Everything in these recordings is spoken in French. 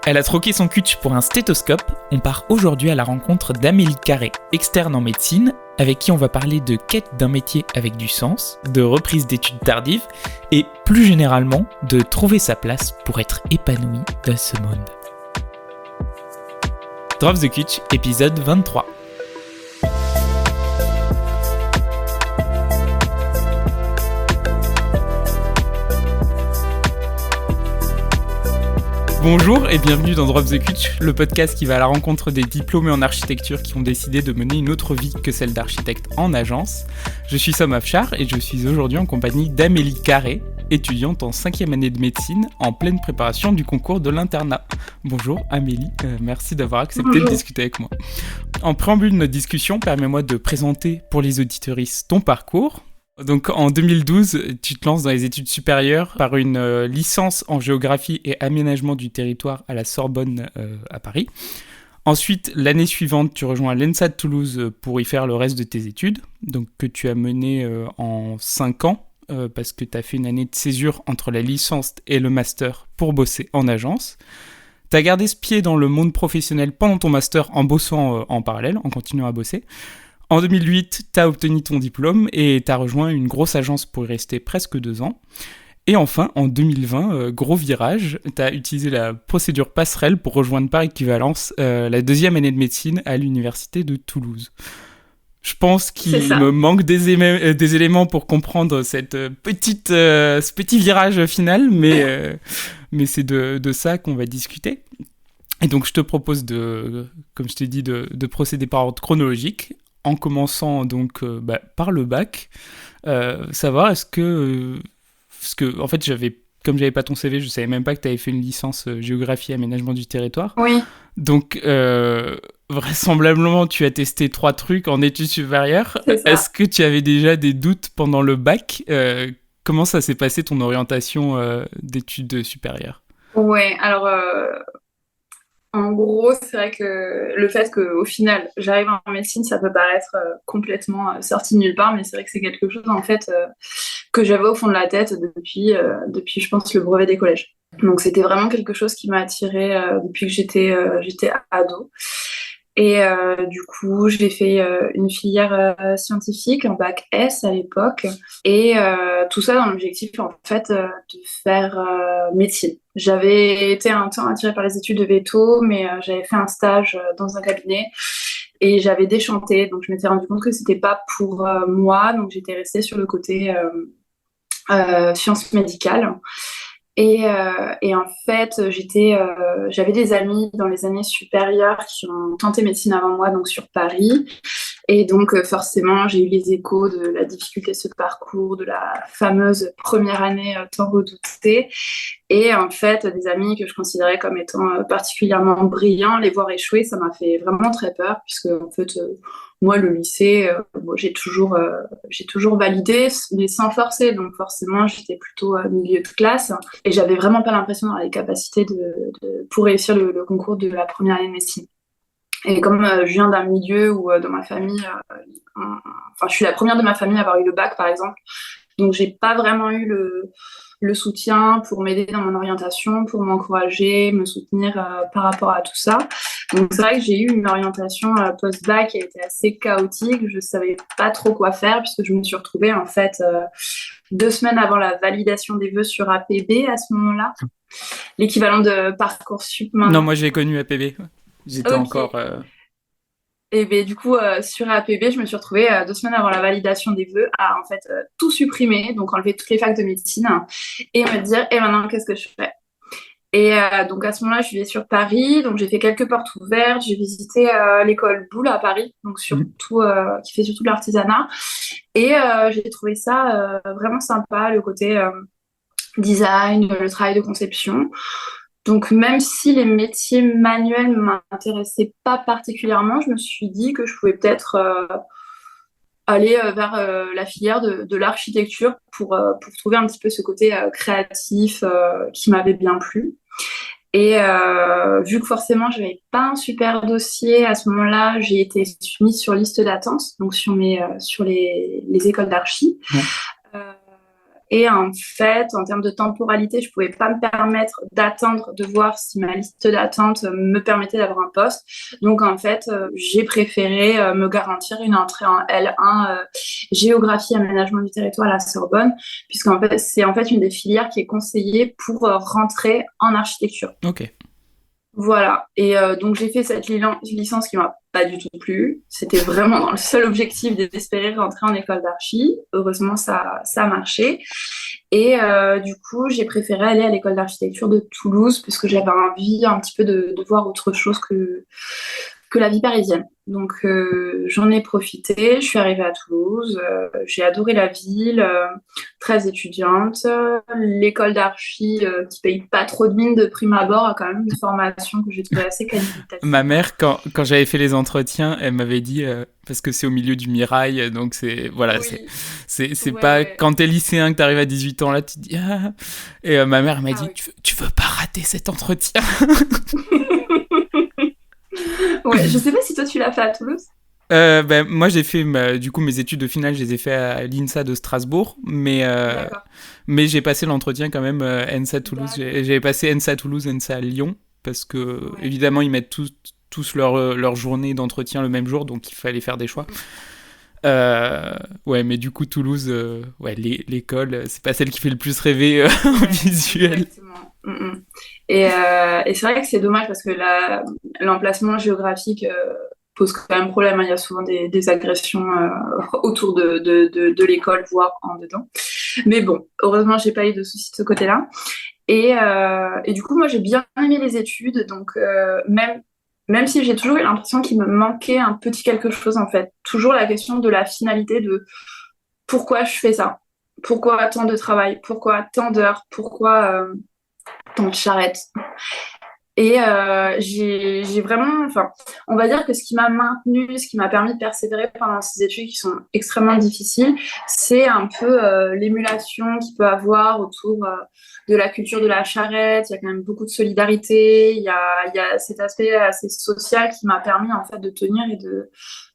Elle a troqué son cutch pour un stéthoscope. On part aujourd'hui à la rencontre d'Amélie Carré, externe en médecine, avec qui on va parler de quête d'un métier avec du sens, de reprise d'études tardives et plus généralement de trouver sa place pour être épanoui dans ce monde. Drop the Cutch, épisode 23. Bonjour et bienvenue dans Drop the Cutch, le podcast qui va à la rencontre des diplômés en architecture qui ont décidé de mener une autre vie que celle d'architecte en agence. Je suis Sam Afshar et je suis aujourd'hui en compagnie d'Amélie Carré, étudiante en 5e année de médecine en pleine préparation du concours de l'internat. Bonjour Amélie, merci d'avoir accepté de discuter avec moi. En préambule de notre discussion, permets-moi de présenter pour les auditeuristes ton parcours. Donc en 2012, tu te lances dans les études supérieures par une licence en géographie et aménagement du territoire à la Sorbonne à Paris. Ensuite, l'année suivante, tu rejoins l'ENSA de Toulouse pour y faire le reste de tes études, donc que tu as mené en 5 ans, parce que tu as fait une année de césure entre la licence et le master pour bosser en agence. Tu as gardé ce pied dans le monde professionnel pendant ton master en bossant en parallèle, en continuant à bosser. En 2008, tu as obtenu ton diplôme et tu as rejoint une grosse agence pour y rester presque 2 ans. Et enfin, en 2020, gros virage, tu as utilisé la procédure passerelle pour rejoindre par équivalence la 2e année de médecine à l'université de Toulouse. Je pense qu'il me manque des éléments pour comprendre ce petit virage final, mais c'est de ça qu'on va discuter. Et donc, je te propose comme je t'ai dit, de procéder par ordre chronologique, en commençant donc par le bac. Savoir est-ce que en fait, comme j'avais pas ton CV, je savais même pas que tu avais fait une licence géographie et aménagement du territoire. Oui. Donc, vraisemblablement, tu as testé 3 trucs en études supérieures. C'est ça. Est-ce que tu avais déjà des doutes pendant le bac ? Comment ça s'est passé ton orientation d'études supérieures ? Ouais, alors en gros, c'est vrai que le fait qu'au final, j'arrive en médecine, ça peut paraître complètement sorti de nulle part, mais c'est vrai que c'est quelque chose en fait que j'avais au fond de la tête depuis, je pense, le brevet des collèges. Donc c'était vraiment quelque chose qui m'a attirée depuis que j'étais ado. Et du coup, j'ai fait une filière scientifique, un bac S à l'époque, et tout ça dans l'objectif en fait de faire médecine. J'avais été un temps attirée par les études de veto, mais j'avais fait un stage dans un cabinet et j'avais déchanté, donc je m'étais rendu compte que c'était pas pour moi, donc j'étais restée sur le côté sciences médicales. Et en fait, j'avais des amis dans les années supérieures qui ont tenté médecine avant moi, donc sur Paris. Et donc, forcément, j'ai eu les échos de la difficulté de ce parcours, de la fameuse première année tant redoutée. Et en fait, des amis que je considérais comme étant particulièrement brillants, les voir échouer, ça m'a fait vraiment très peur, puisque en fait, moi, le lycée, j'ai toujours validé, mais sans forcer. Donc forcément, j'étais plutôt milieu de classe. Et j'avais vraiment pas l'impression d'avoir les capacités pour réussir le concours de la première année de médecine. Et comme je viens d'un milieu où dans ma famille, je suis la première de ma famille à avoir eu le bac, par exemple. Donc j'ai pas vraiment eu le soutien pour m'aider dans mon orientation, pour m'encourager, me soutenir par rapport à tout ça. Donc c'est vrai que j'ai eu une orientation post-bac qui a été assez chaotique. Je savais pas trop quoi faire puisque je me suis retrouvée en fait 2 semaines avant la validation des vœux sur APB à ce moment-là. L'équivalent de Parcoursup maintenant. Non, moi j'ai connu APB. J'étais encore... Et ben, du coup, sur APB, je me suis retrouvée 2 semaines avant la validation des vœux à en fait tout supprimer, donc enlever toutes les facs de médecine et me dire, et maintenant, qu'est-ce que je fais ? Et donc à ce moment-là, je vivais sur Paris, donc j'ai fait quelques portes ouvertes, j'ai visité l'école Boulle à Paris, donc surtout qui fait surtout de l'artisanat, et j'ai trouvé ça vraiment sympa, le côté design, le travail de conception. Donc même si les métiers manuels ne m'intéressaient pas particulièrement, je me suis dit que je pouvais peut-être aller vers la filière de l'architecture pour trouver un petit peu ce côté créatif qui m'avait bien plu. Et vu que forcément je n'avais pas un super dossier à ce moment-là, j'ai été mise sur liste d'attente, donc sur les écoles d'archi. Ouais. Et en fait, en termes de temporalité, je pouvais pas me permettre d'attendre, de voir si ma liste d'attente me permettait d'avoir un poste. Donc en fait, j'ai préféré me garantir une entrée en L1 géographie et aménagement du territoire à la Sorbonne, puisqu'en fait, c'est en fait une des filières qui est conseillée pour rentrer en architecture. Ok. Voilà. Et donc, j'ai fait cette licence qui m'a pas du tout plu. C'était vraiment dans le seul objectif d'espérer rentrer en école d'archi. Heureusement, ça a marché. Et du coup, j'ai préféré aller à l'école d'architecture de Toulouse parce que j'avais envie un petit peu de voir autre chose que la vie parisienne. Donc, j'en ai profité. Je suis arrivée à Toulouse. J'ai adoré la ville, très étudiante. L'école d'archi, qui paye pas trop de mine de prime abord, a quand même une formation que j'ai trouvée assez qualitative. Ma mère, quand j'avais fait les entretiens, elle m'avait dit, parce que c'est au milieu du Mirail, donc c'est voilà, Oui, c'est ouais, pas ouais. quand t'es lycéen que t'arrives à 18 ans là, tu te dis ah. Et ma mère m'a Ah dit, oui. tu veux pas rater cet entretien. Ouais, je sais pas si toi tu l'as fait à Toulouse. Ben, moi j'ai fait du coup mes études de finale, je les ai fait à l'INSA de Strasbourg, D'accord. mais j'ai passé l'entretien quand même ENSA Toulouse. D'accord. J'avais passé ENSA Toulouse, ENSA Lyon, parce que Ouais. évidemment ils mettent tous leur journée d'entretien le même jour, donc il fallait faire des choix. Euh, ouais, mais du coup, Toulouse, ouais, l'école, c'est pas celle qui fait le plus rêver en Ouais, visuel. exactement. Et c'est vrai que c'est dommage parce que l'emplacement géographique pose quand même problème, hein. Il y a souvent des agressions autour de l'école, voire en dedans. Mais bon, heureusement, j'ai pas eu de soucis de ce côté-là. Et du coup, moi, j'ai bien aimé les études. Donc, même si j'ai toujours eu l'impression qu'il me manquait un petit quelque chose, en fait. Toujours la question de la finalité de pourquoi je fais ça? Pourquoi tant de travail? Pourquoi tant d'heures? Pourquoi tant de charrettes? Et j'ai vraiment, enfin, on va dire que ce qui m'a maintenu, ce qui m'a permis de persévérer pendant ces études qui sont extrêmement difficiles, c'est un peu l'émulation qu'il peut avoir autour de la culture de la charrette. Il y a quand même beaucoup de solidarité. Il y a cet aspect assez social qui m'a permis en fait de tenir et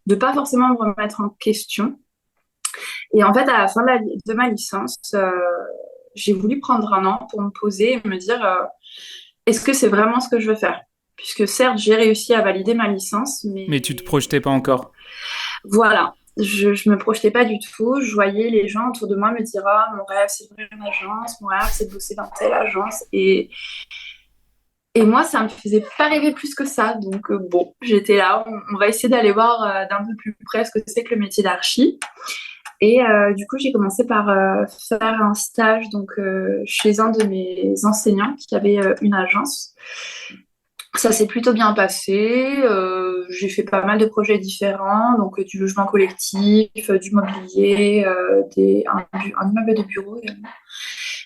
de pas forcément me remettre en question. Et en fait, à la fin de ma licence, j'ai voulu prendre un an pour me poser et me dire est-ce que c'est vraiment ce que je veux faire? Puisque certes, j'ai réussi à valider ma licence, Mais tu te mais projetais pas encore. voilà, je me projetais pas du tout. Je voyais les gens autour de moi me dire ah, mon rêve, c'est d'ouvrir une agence, mon rêve, c'est de bosser dans telle agence. Et moi, ça me faisait pas rêver plus que ça. Donc, bon, j'étais là, on va essayer d'aller voir d'un peu plus près ce que c'est que le métier d'archi. Et du coup, j'ai commencé par faire un stage donc, chez un de mes enseignants qui avait une agence. Ça s'est plutôt bien passé. J'ai fait pas mal de projets différents, donc du logement collectif, du mobilier, un immeuble de bureau également.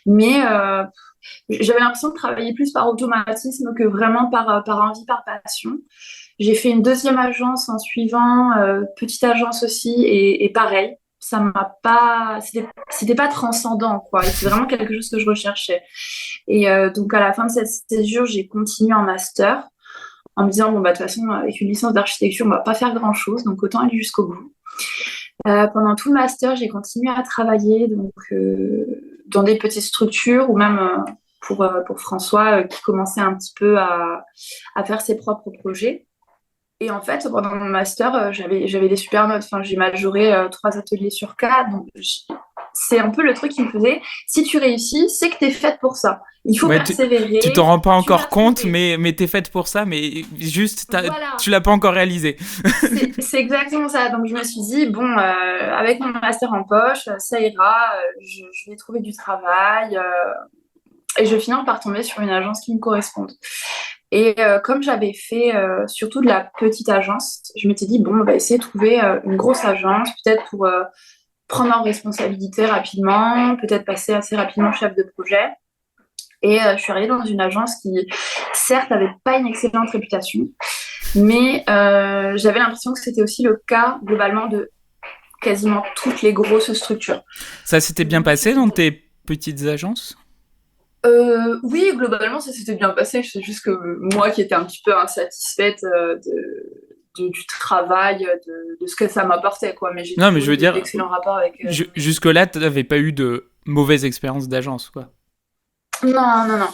Mais j'avais l'impression de travailler plus par automatisme que vraiment par envie, par passion. J'ai fait une deuxième agence en suivant, petite agence aussi, et pareil, ça m'a pas, c'était pas transcendant, quoi. Et c'est vraiment quelque chose que je recherchais. Et donc à la fin de cette césure, j'ai continué en master en me disant bon bah de toute façon avec une licence d'architecture on va pas faire grand chose, donc autant aller jusqu'au bout. Pendant tout le master, j'ai continué à travailler donc dans des petites structures ou même pour François qui commençait un petit peu à faire ses propres projets. Et en fait, pendant mon master, j'avais des super notes. Enfin, j'ai majoré 3 ateliers sur 4. Donc, c'est un peu le truc qui me faisait, si tu réussis, c'est que tu es faite pour ça. Il faut Ouais, tu t'en persévérer, rends pas tu vas encore compte, trouver. mais t'es faite pour ça, mais juste, Voilà, tu l'as pas encore réalisé. c'est exactement ça. Donc, je me suis dit, bon, avec mon master en poche, ça ira, je vais trouver du travail et je vais finir par tomber sur une agence qui me corresponde. Et comme j'avais fait surtout de la petite agence, je m'étais dit, bon, on va essayer de trouver une grosse agence, peut-être pour prendre en responsabilité rapidement, peut-être passer assez rapidement chef de projet. Et je suis arrivée dans une agence qui, certes, n'avait pas une excellente réputation, mais j'avais l'impression que c'était aussi le cas globalement de quasiment toutes les grosses structures. Ça s'était Donc je bien me suis passé dit, dans bon, tes petites agences? oui, globalement, ça s'était bien passé. C'est juste que moi qui étais un petit peu insatisfaite du travail, de ce que ça m'apportait, quoi. Mais j'ai Non, mais toujours je eu veux dire, d'excellents rapports avec mes... jusque-là, t'avais pas eu de mauvaise expérience d'agence, quoi. Non, non, non.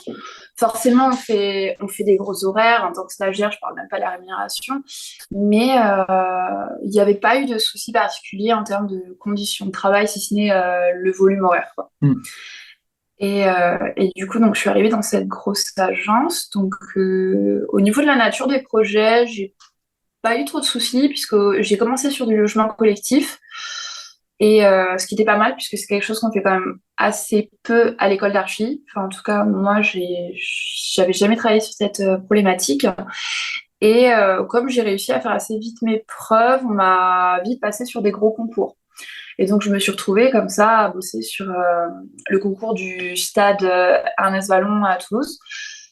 Forcément, on fait des gros horaires. En tant que stagiaire, je parle même pas de la rémunération. Mais il n'y avait pas eu de souci particulier en termes de conditions de travail, si ce n'est le volume horaire, quoi. Mm. Et du coup, donc, je suis arrivée dans cette grosse agence. Donc, au niveau de la nature des projets, j'ai pas eu trop de soucis puisque j'ai commencé sur du logement collectif. Et ce qui était pas mal, puisque c'est quelque chose qu'on fait quand même assez peu à l'école d'archi. Enfin, en tout cas, moi, j'avais jamais travaillé sur cette problématique. Et comme j'ai réussi à faire assez vite mes preuves, on m'a vite passé sur des gros concours. Et donc, je me suis retrouvée comme ça à bosser sur le concours du stade Ernest Vallon à Toulouse.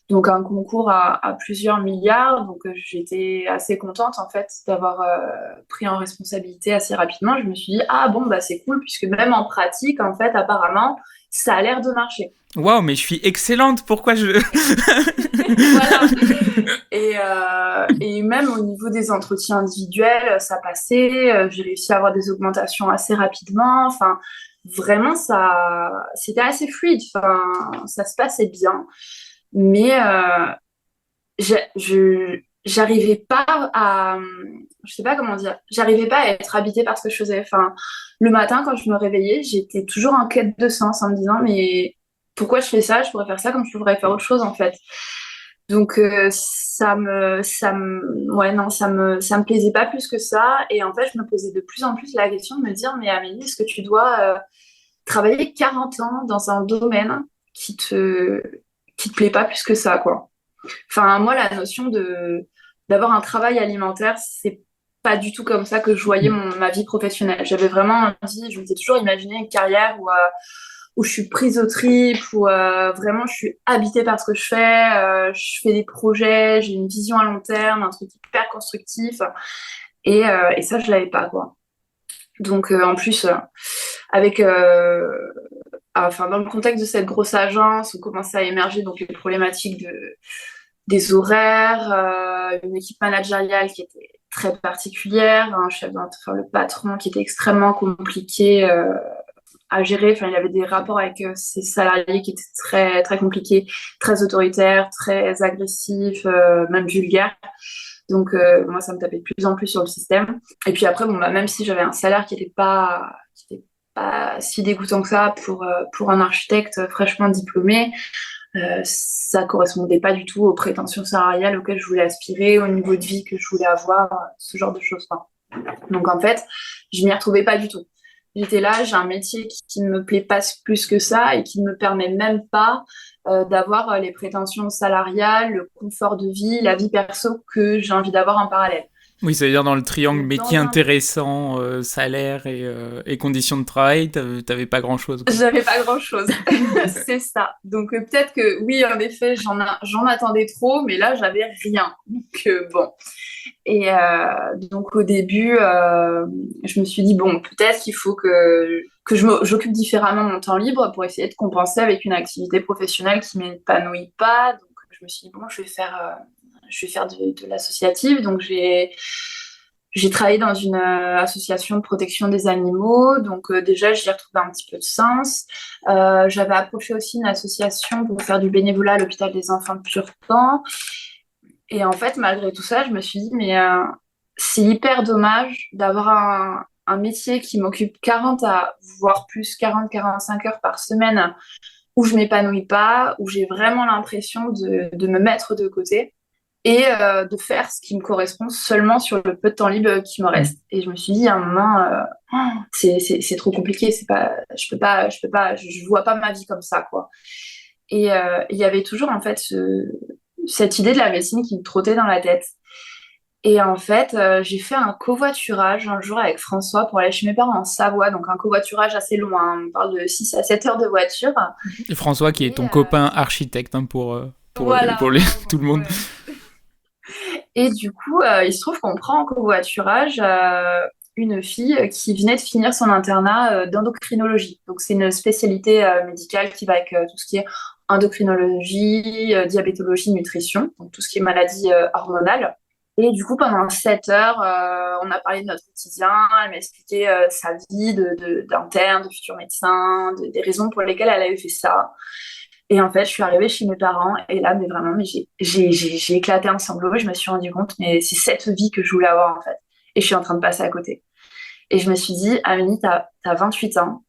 Donc, un concours à plusieurs milliards. Donc, j'étais assez contente, en fait, d'avoir pris en responsabilité assez rapidement. Je me suis dit, ah bon, bah, c'est cool, puisque même en pratique, en fait, apparemment, ça a l'air de marcher. Waouh, mais je suis excellente, pourquoi je... Voilà. Et même au niveau des entretiens individuels, ça passait. J'ai réussi à avoir des augmentations assez rapidement. Enfin, vraiment, c'était assez fluide. Enfin, ça se passait bien. Mais j'arrivais pas je sais pas comment dire, j'arrivais pas à être habitée par ce que je faisais. Enfin, le matin, quand je me réveillais, j'étais toujours en quête de sens en me disant, mais pourquoi je fais ça? Je pourrais faire ça comme je pourrais faire autre chose, en fait. Donc, ouais, non, ça me plaisait pas plus que ça. Et en fait, je me posais de plus en plus la question de me dire, mais Amélie, est-ce que tu dois travailler 40 ans dans un domaine qui te plaît pas plus que ça, quoi? Enfin, moi, la notion d'avoir un travail alimentaire, c'est pas du tout comme ça que je voyais ma vie professionnelle. J'avais vraiment dit, je m'étais toujours imaginé une carrière où je suis prise au trip, où vraiment je suis habitée par ce que je fais des projets, j'ai une vision à long terme, un truc hyper constructif. Et ça, je l'avais pas, quoi. Donc, en plus, avec enfin, dans le contexte de cette grosse agence, on commençait à émerger donc les problématiques des horaires, une équipe managériale qui était très particulière, un chef enfin, le patron qui était extrêmement compliqué à gérer. Enfin, il avait des rapports avec ses salariés qui étaient très, très compliqués, très autoritaires, très agressifs, même vulgaires. Donc, moi, ça me tapait de plus en plus sur le système. Et puis après, bon, bah, même si j'avais un salaire qui était pas si dégoûtant que ça pour un architecte fraîchement diplômé, ça correspondait pas du tout aux prétentions salariales auxquelles je voulais aspirer, au niveau de vie que je voulais avoir, ce genre de choses. Enfin, donc en fait, je m'y retrouvais pas du tout. J'étais là, j'ai un métier qui ne me plaît pas plus que ça et qui ne me permet même pas d'avoir les prétentions salariales, le confort de vie, la vie perso que j'ai envie d'avoir en parallèle. Oui, ça veut dire dans le triangle Donc métier dans un intéressant, salaire et conditions de travail, t'avais pas grand-chose, quoi. J'avais pas grand-chose. C'est ça. Donc peut-être que oui, en effet, j'en attendais trop, mais là, j'avais rien. Donc bon. Et donc au début, je me suis dit, bon, peut-être qu'il faut que j'occupe différemment mon temps libre pour essayer de compenser avec une activité professionnelle qui m'épanouit pas. Donc je me suis dit, bon, je vais faire de l'associative. Donc j'ai travaillé dans une association de protection des animaux, donc déjà j'y ai retrouvé un petit peu de sens. J'avais approché aussi une association pour faire du bénévolat à l'hôpital des enfants de Purpan. Et en fait, malgré tout ça, je me suis dit, mais c'est hyper dommage d'avoir un métier qui m'occupe 40 à voire plus 40-45 heures par semaine, où je m'épanouis pas, où j'ai vraiment l'impression de me mettre de côté et de faire ce qui me correspond seulement sur le peu de temps libre qui me reste. Et je me suis dit à un moment, c'est trop compliqué, je vois pas ma vie comme ça, quoi. Et il y avait toujours en fait cette idée de la médecine qui me trottait dans la tête. Et en fait, j'ai fait un covoiturage un jour avec François pour aller chez mes parents en Savoie, donc un covoiturage assez loin, on parle de 6 à 7 heures de voiture. Et François, qui est ton copain architecte, hein, Voilà, pour tout le monde. ouais. Et du coup, il se trouve qu'on prend en covoiturage une fille qui venait de finir son internat d'endocrinologie. Donc, c'est une spécialité médicale qui va avec tout ce qui est endocrinologie, diabétologie, nutrition, donc tout ce qui est maladie hormonale. Et du coup, pendant 7 heures, on a parlé de notre quotidien. Elle m'a expliqué sa vie d'interne, de futur médecin, des raisons pour lesquelles elle avait fait ça. Et en fait, je suis arrivée chez mes parents et là, mais vraiment, mais j'ai éclaté en sanglots et je me suis rendu compte, mais c'est cette vie que je voulais avoir en fait. Et je suis en train de passer à côté. Et je me suis dit, Amélie, t'as 28 ans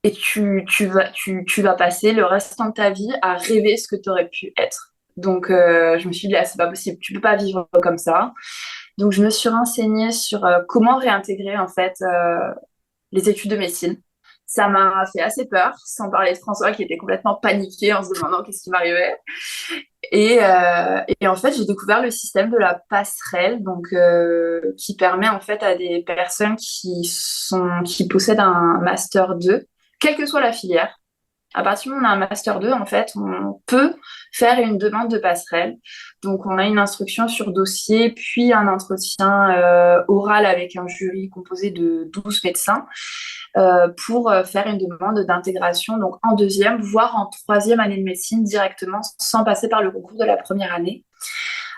et tu vas passer le restant de ta vie à rêver ce que tu aurais pu être. Donc, je me suis dit, ah, c'est pas possible, tu peux pas vivre comme ça. Donc, je me suis renseignée sur comment réintégrer en fait les études de médecine. Ça m'a fait assez peur, sans parler de François qui était complètement paniqué en se demandant qu'est-ce qui m'arrivait. Et en fait, j'ai découvert le système de la passerelle, donc qui permet en fait à des personnes qui possèdent un master 2, quelle que soit la filière. À partir du moment où on a un master 2, en fait, on peut faire une demande de passerelle. Donc, on a une instruction sur dossier, puis un entretien oral avec un jury composé de 12 médecins pour faire une demande d'intégration, donc en deuxième, voire en troisième année de médecine directement, sans passer par le concours de la première année.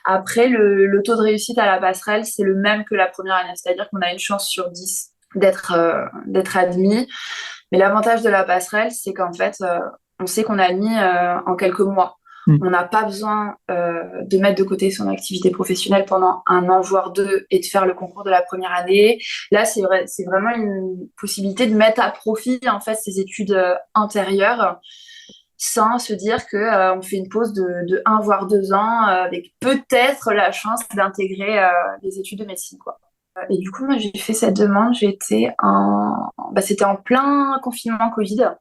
Après, le taux de réussite à la passerelle, c'est le même que la première année, c'est-à-dire qu'on a une chance sur 10 d'être admis. Mais l'avantage de la passerelle, c'est qu'en fait, on sait qu'on est admis en quelques mois. On n'a pas besoin de mettre de côté son activité professionnelle pendant 1 an, voire 2, et de faire le concours de la première année. Là, c'est vraiment une possibilité de mettre à profit en fait ses études antérieures sans se dire que on fait une pause de 1 voire 2 ans avec peut-être la chance d'intégrer les études de médecine, quoi. Et du coup, moi, j'ai fait cette demande. C'était en plein confinement Covid.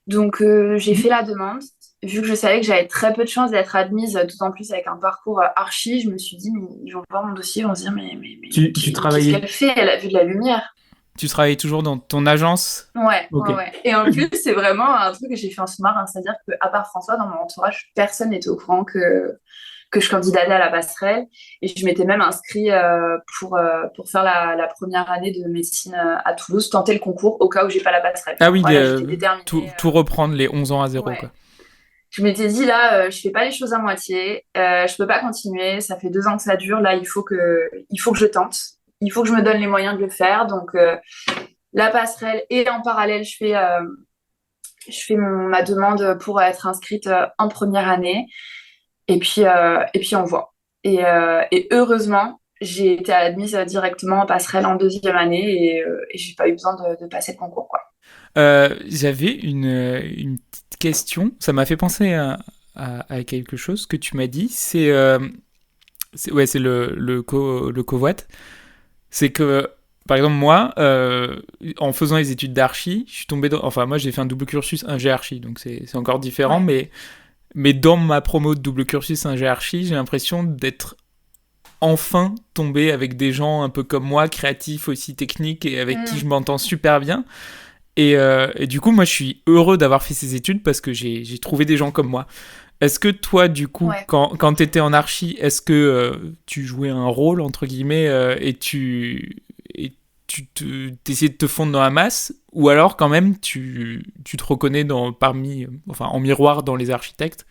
Donc, j'ai fait la demande. Vu que je savais que j'avais très peu de chances d'être admise, d'autant plus avec un parcours archi, je me suis dit, mais ils vont voir mon dossier, ils vont se dire, mais Tu qu'est-ce qu'elle fait? Elle a vu de la lumière. Tu travailles toujours dans ton agence? Ouais, Ok. ouais. Et en plus, c'est vraiment un truc que j'ai fait en sous-marin. C'est-à-dire qu'à part François, dans mon entourage, personne n'était au courant que je candidatais à la passerelle. Et je m'étais même inscrite pour faire la première année de médecine à Toulouse, tenter le concours au cas où j'ai pas la passerelle. Ah oui, Voilà, j'étais déterminée. tout reprendre les 11 ans à zéro, Ouais. quoi. Je m'étais dit, là, je fais pas les choses à moitié. Je peux pas continuer. Ça fait 2 ans que ça dure. Là, il faut que je tente. Il faut que je me donne les moyens de le faire. Donc, la passerelle et en parallèle, je fais ma demande pour être inscrite en première année. Et puis on voit. Et heureusement, j'ai été admise directement en passerelle en deuxième année et j'ai pas eu besoin de passer le concours, quoi. J'avais une petite question. Ça m'a fait penser à quelque chose que tu m'as dit. C'est le covoit. C'est que, par exemple, moi, en faisant les études d'archi, je suis tombé dans... Enfin, moi, j'ai fait un double cursus ingé archi, donc c'est encore différent, Ouais. mais dans ma promo de double cursus ingé archi, j'ai l'impression d'être enfin tombé avec des gens un peu comme moi, créatifs aussi, techniques, et avec qui je m'entends super bien. Et du coup, moi, je suis heureux d'avoir fait ces études parce que j'ai trouvé des gens comme moi. Est-ce que toi, du coup, Ouais. quand tu étais en archi, est-ce que tu jouais un rôle, entre guillemets, et t'essayais de te fondre dans la masse, ou alors quand même tu te reconnais en miroir dans les architectes?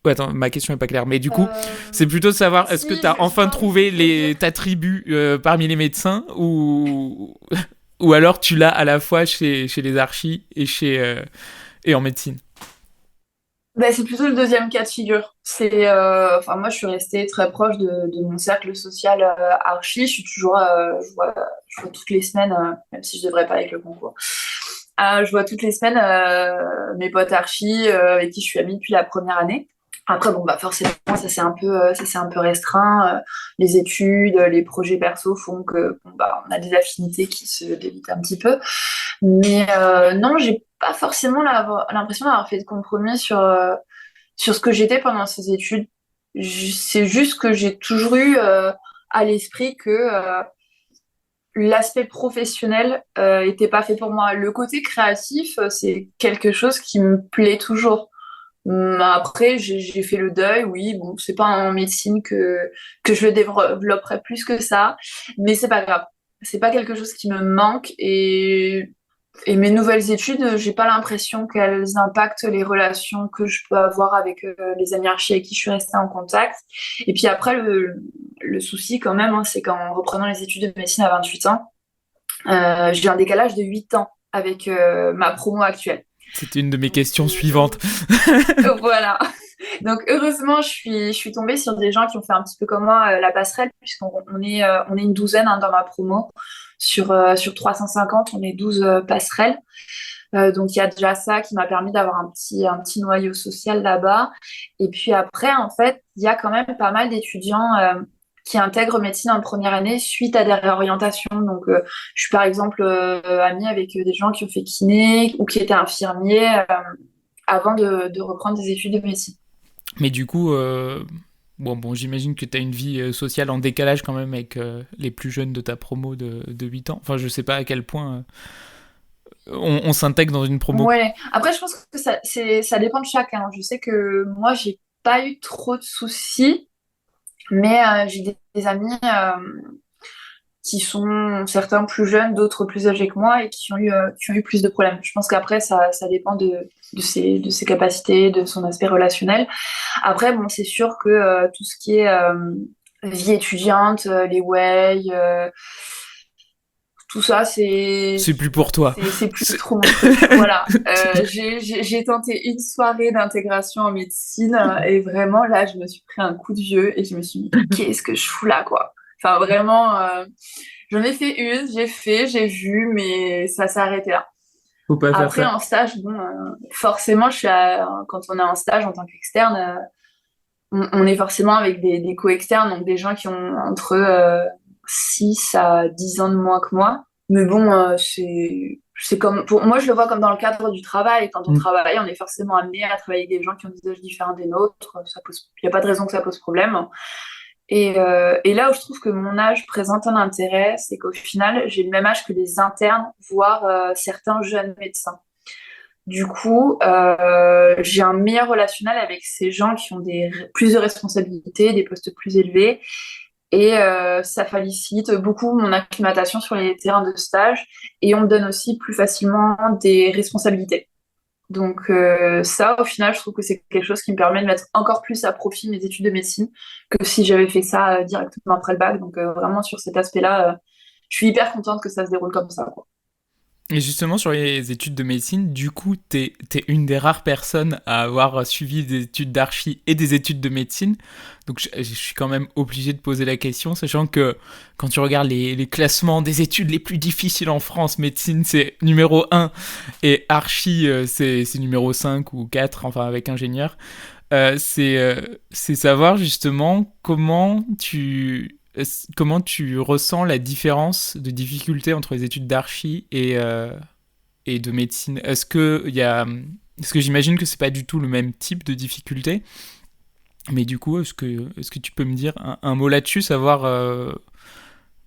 Ouais, attends, ma question est pas claire, mais du coup, c'est plutôt de savoir, est-ce que Si, tu as je enfin pense que trouvé tu veux dire. ta tribu parmi les médecins, ou alors tu l'as à la fois chez les archis et en médecine? Ben, c'est plutôt le deuxième cas de figure. Enfin, moi, je suis restée très proche de mon cercle social archi. Je suis toujours, je vois toutes les semaines, même si je devrais pas avec le concours. Je vois toutes les semaines mes potes archi avec qui je suis amie depuis la première année. Après, bon, bah forcément, ça c'est un peu restreint. Les études, les projets perso font que bon, bah, on a des affinités qui se délitent un petit peu. Mais non, j'ai pas forcément l'impression d'avoir fait de compromis sur ce que j'étais pendant ces études. C'est juste que j'ai toujours eu à l'esprit que l'aspect professionnel était pas fait pour moi. Le côté créatif, c'est quelque chose qui me plaît toujours. Après, j'ai fait le deuil, oui, bon, c'est pas en médecine que je le développerai plus que ça, mais c'est pas grave. C'est pas quelque chose qui me manque et Et mes nouvelles études, j'ai pas l'impression qu'elles impactent les relations que je peux avoir avec les amis archi avec qui je suis restée en contact. Et puis après, le souci quand même, hein, c'est qu'en reprenant les études de médecine à 28 ans, j'ai un décalage de 8 ans avec ma promo actuelle. C'était une de mes questions suivantes. Voilà. Donc heureusement, je suis tombée sur des gens qui ont fait un petit peu comme moi la passerelle, puisqu'on on est une douzaine hein, dans ma promo. Sur 350, on est 12 passerelles. Donc il y a déjà ça qui m'a permis d'avoir un petit noyau social là-bas. Et puis après, en fait, il y a quand même pas mal d'étudiants qui intègrent médecine en première année suite à des réorientations. Donc je suis par exemple amie avec des gens qui ont fait kiné ou qui étaient infirmiers avant de reprendre des études de médecine. Mais du coup, bon, j'imagine que tu as une vie sociale en décalage quand même avec les plus jeunes de ta promo de 8 ans. Enfin, je sais pas à quel point on s'intègre dans une promo. Ouais. Après, je pense que ça dépend de chacun. Je sais que moi, j'ai pas eu trop de soucis, mais j'ai des amis qui sont certains plus jeunes, d'autres plus âgés que moi et qui ont eu plus de problèmes. Je pense qu'après, ça dépend de ses capacités, de son aspect relationnel. Après, bon, c'est sûr que tout ce qui est vie étudiante, les way, tout ça, C'est plus pour toi. c'est plus trop mon truc. Voilà. J'ai tenté une soirée d'intégration en médecine et vraiment, là, je me suis pris un coup de vieux et je me suis dit, qu'est-ce que je fous là, quoi? Enfin, vraiment, j'en ai fait une, j'ai vu, mais ça s'est arrêté là. Faut pas faire Après, ça. en stage, bon, forcément, quand on est en stage en tant qu'externe, on est forcément avec des co-externes, donc des gens qui ont entre 6 à 10 ans de moins que moi. Mais bon, c'est comme, pour moi, je le vois comme dans le cadre du travail. Quand on travaille, on est forcément amené à travailler avec des gens qui ont des âges différents des nôtres. Il n'y a pas de raison que ça pose problème. Et là où je trouve que mon âge présente un intérêt, c'est qu'au final, j'ai le même âge que les internes, voire certains jeunes médecins. Du coup, j'ai un meilleur relationnel avec ces gens qui ont plus de responsabilités, des postes plus élevés. Et ça facilite beaucoup mon acclimatation sur les terrains de stage. Et on me donne aussi plus facilement des responsabilités. Donc ça, au final, je trouve que c'est quelque chose qui me permet de mettre encore plus à profit mes études de médecine que si j'avais fait ça directement après le bac. Donc vraiment, sur cet aspect-là, je suis hyper contente que ça se déroule comme ça, quoi. Et justement, sur les études de médecine, du coup, t'es une des rares personnes à avoir suivi des études d'archi et des études de médecine. Donc, je suis quand même obligé de poser la question, sachant que quand tu regardes les classements des études les plus difficiles en France, médecine, c'est numéro 1 et archi, c'est numéro 5 ou 4, enfin, avec ingénieur. C'est savoir justement comment tu ressens la différence de difficulté entre les études d'archi et de médecine. Est-ce que j'imagine que c'est pas du tout le même type de difficulté, mais du coup, est-ce que tu peux me dire un mot là-dessus, savoir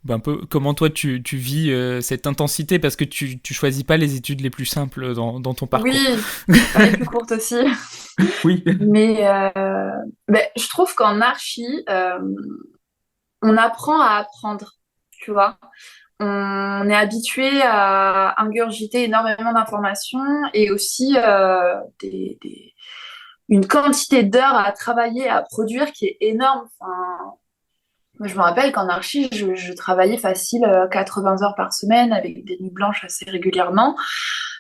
un peu comment toi tu vis cette intensité, parce que tu choisis pas les études les plus simples dans ton parcours. Oui, pas les plus courtes aussi. Oui. Mais je trouve qu'en archi, on apprend à apprendre, tu vois. On est habitué à ingurgiter énormément d'informations et aussi une quantité d'heures à travailler, à produire qui est énorme. Enfin, moi, je me rappelle qu'en archi, je travaillais facile 80 heures par semaine avec des nuits blanches assez régulièrement.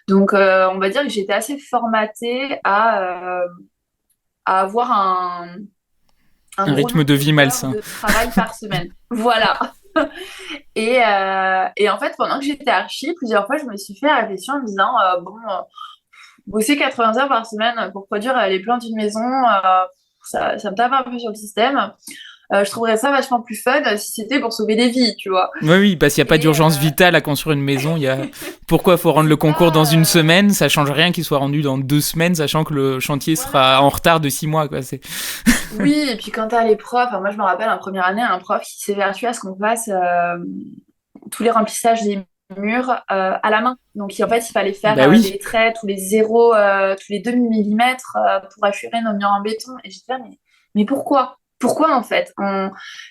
Donc, on va dire que j'étais assez formatée à avoir un Un gros rythme nombre de vie d'heures malsain. de travail par semaine. Voilà. Et en fait, pendant que j'étais archi, plusieurs fois, je me suis fait la réflexion en me disant, bosser 80 heures par semaine pour produire les plans d'une maison, ça me tape un peu sur le système. Je trouverais ça vachement plus fun si c'était pour sauver des vies, tu vois. Oui, parce qu'il n'y a pas Et d'urgence vitale à construire une maison. Pourquoi il faut rendre le c'est concours dans une ça, semaine? Ça change rien qu'il soit rendu dans 2 semaines, sachant que le chantier sera en voilà. retard de 6 mois, quoi. Oui, et puis quand t'as les profs, moi je me rappelle en première année, un prof qui s'est vertué à ce qu'on fasse tous les remplissages des murs à la main. Donc en fait, il fallait faire Bah oui. les traits, tous les zéros, tous les demi-millimètres pour assurer nos murs en béton. Et j'étais là, mais pourquoi? Pourquoi en fait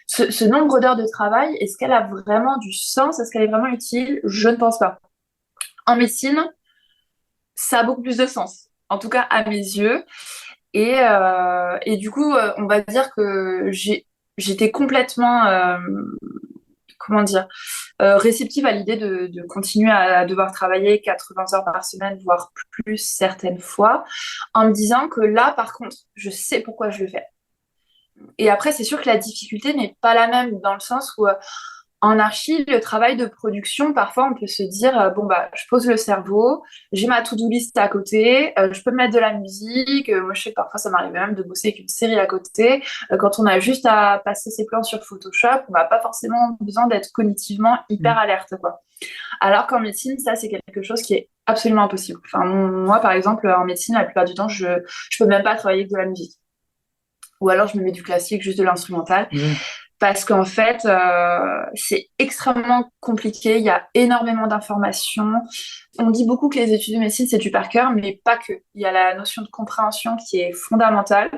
ce nombre d'heures de travail, est-ce qu'elle a vraiment du sens? Est-ce qu'elle est vraiment utile? Je ne pense pas. en médecine, ça a beaucoup plus de sens, en tout cas à mes yeux. Et du coup, on va dire que j'étais complètement, comment dire, réceptive à l'idée de continuer à devoir travailler 80 heures par semaine, voire plus certaines fois, en me disant que là, par contre, je sais pourquoi je le fais. Et après, c'est sûr que la difficulté n'est pas la même dans le sens où en archi, le travail de production, parfois, on peut se dire, bon, bah, je pose le cerveau, j'ai ma to-do list à côté, je peux mettre de la musique. Moi, je sais que parfois, ça m'arrive même de bosser avec une série à côté. Quand on a juste à passer ses plans sur Photoshop, on n'a pas forcément besoin d'être cognitivement hyper alerte, quoi. Alors qu'en médecine, ça, c'est quelque chose qui est absolument impossible. Enfin, moi, par exemple, en médecine, la plupart du temps, je peux même pas travailler avec de la musique. Ou alors, je me mets du classique, juste de l'instrumental. Parce qu'en fait, c'est extrêmement compliqué. Il y a énormément d'informations. On dit beaucoup que les études de médecine, c'est du par cœur, mais pas que. Il y a la notion de compréhension qui est fondamentale.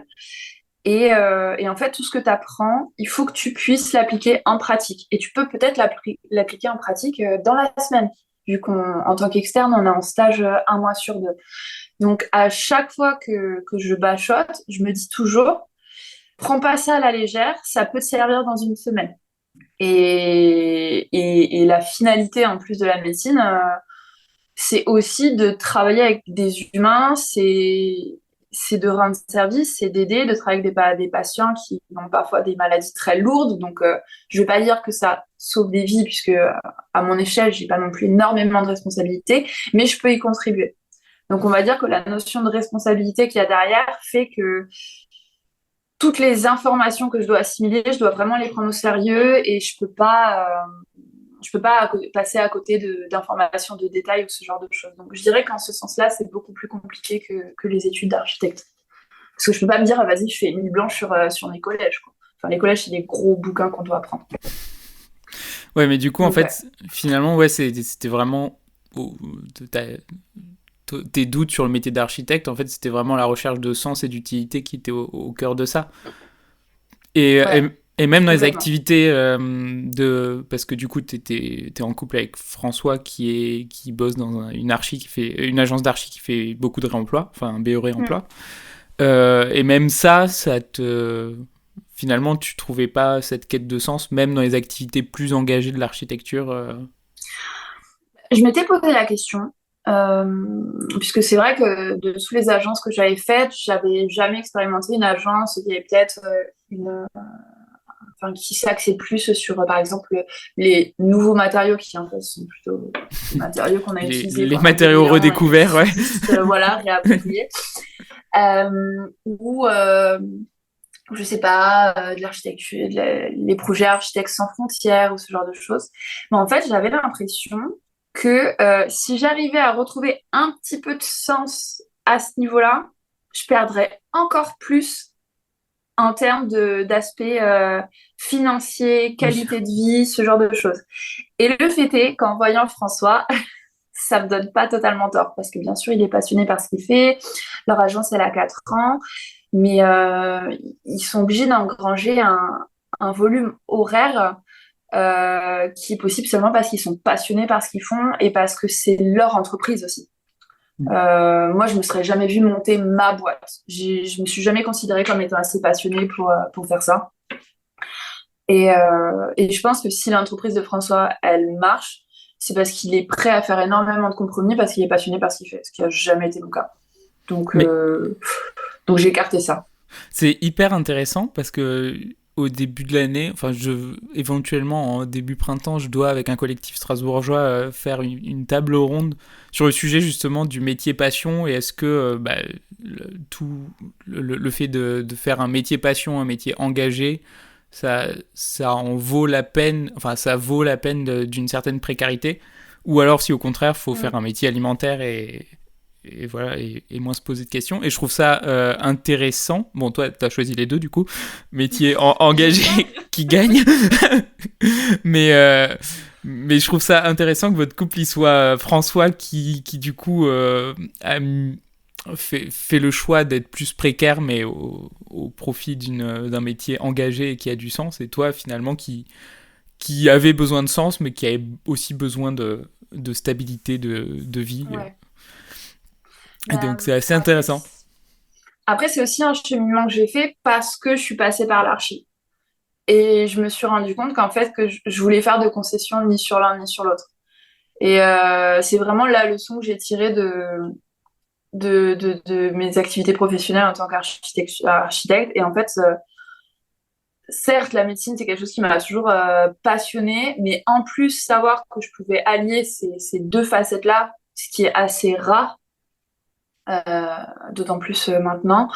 Et en fait, tout ce que tu apprends, il faut que tu puisses l'appliquer en pratique. Et tu peux peut-être l'appliquer en pratique dans la semaine, vu qu'en tant qu'externe, on est en stage 1 mois sur 2. Donc, à chaque fois que je bachote, je me dis toujours, prends pas ça à la légère, ça peut te servir dans une semaine. Et la finalité, en plus de la médecine, c'est aussi de travailler avec des humains, c'est de rendre service, c'est d'aider, de travailler avec des patients qui ont parfois des maladies très lourdes. Donc, je vais pas dire que ça sauve des vies, puisque à mon échelle, j'ai pas non plus énormément de responsabilités, mais je peux y contribuer. Donc, on va dire que la notion de responsabilité qu'il y a derrière fait que toutes les informations que je dois assimiler, je dois vraiment les prendre au sérieux et je peux pas passer à côté d'informations de détails ou ce genre de choses. Donc, je dirais qu'en ce sens-là, c'est beaucoup plus compliqué que les études d'architecte. Parce que je peux pas me dire, vas-y, je fais une nuit blanche sur mes collèges, quoi. Enfin, les collèges, c'est des gros bouquins qu'on doit apprendre. Ouais, mais du coup, en fait, finalement, ouais, c'était vraiment... tes doutes sur le métier d'architecte, en fait, c'était vraiment la recherche de sens et d'utilité qui était au cœur de ça. Et même dans les activités parce que du coup, t'es en couple avec François qui bosse dans une agence d'archi qui fait beaucoup de réemploi, enfin un BE réemploi. Et même ça finalement, tu trouvais pas cette quête de sens, même dans les activités plus engagées de l'architecture Je m'étais posé la question. Puisque c'est vrai que de toutes les agences que j'avais faites, j'avais jamais expérimenté une agence qui avait peut-être qui s'axait plus sur, par exemple, les nouveaux matériaux qui en fait sont plutôt les matériaux qu'on a utilisés. Les matériaux redécouverts, ouais. Voilà, réappropriés. Ou je sais pas, de l'architecture, les projets architectes sans frontières ou ce genre de choses. Mais en fait, j'avais l'impression que si j'arrivais à retrouver un petit peu de sens à ce niveau-là, je perdrais encore plus en termes d'aspect financier, qualité de vie, ce genre de choses. Et le fait est qu'en voyant François, ça me donne pas totalement tort, parce que bien sûr, il est passionné par ce qu'il fait. Leur agence, elle a 4 ans, mais ils sont obligés d'engranger un volume horaire qui est possible seulement parce qu'ils sont passionnés par ce qu'ils font et parce que c'est leur entreprise aussi. Moi, je me serais jamais vue monter ma boîte. Je me suis jamais considérée comme étant assez passionnée pour faire ça. Et je pense que si l'entreprise de François, elle marche, c'est parce qu'il est prêt à faire énormément de compromis parce qu'il est passionné par ce qu'il fait, ce qui n'a jamais été mon cas. Donc j'ai écarté ça. C'est hyper intéressant parce que au début de l'année, enfin éventuellement en début printemps, je dois avec un collectif strasbourgeois faire une table ronde sur le sujet justement du métier passion et est-ce que le fait de faire un métier passion, un métier engagé, ça en vaut la peine, enfin ça vaut la peine d'une certaine précarité, ou alors si au contraire faut faire un métier alimentaire et voilà, et moins se poser de questions. Et je trouve ça intéressant. Bon, toi, t'as choisi les deux, du coup. Métier engagé qui gagne. mais je trouve ça intéressant que votre couple, il soit François qui du coup, fait le choix d'être plus précaire, mais au profit d'un métier engagé et qui a du sens. Et toi, finalement, qui avait besoin de sens, mais qui avait aussi besoin de de stabilité de vie. Ouais. Et donc c'est assez intéressant. Après, c'est aussi un cheminement que j'ai fait parce que je suis passée par l'archi. Et je me suis rendu compte qu'en fait, que je voulais faire de concessions ni sur l'un ni sur l'autre. Et c'est vraiment la leçon que j'ai tirée de mes activités professionnelles en tant qu'architecte. Et en fait, certes, la médecine, c'est quelque chose qui m'a toujours passionnée, mais en plus, savoir que je pouvais allier ces deux facettes-là, ce qui est assez rare, d'autant plus maintenant,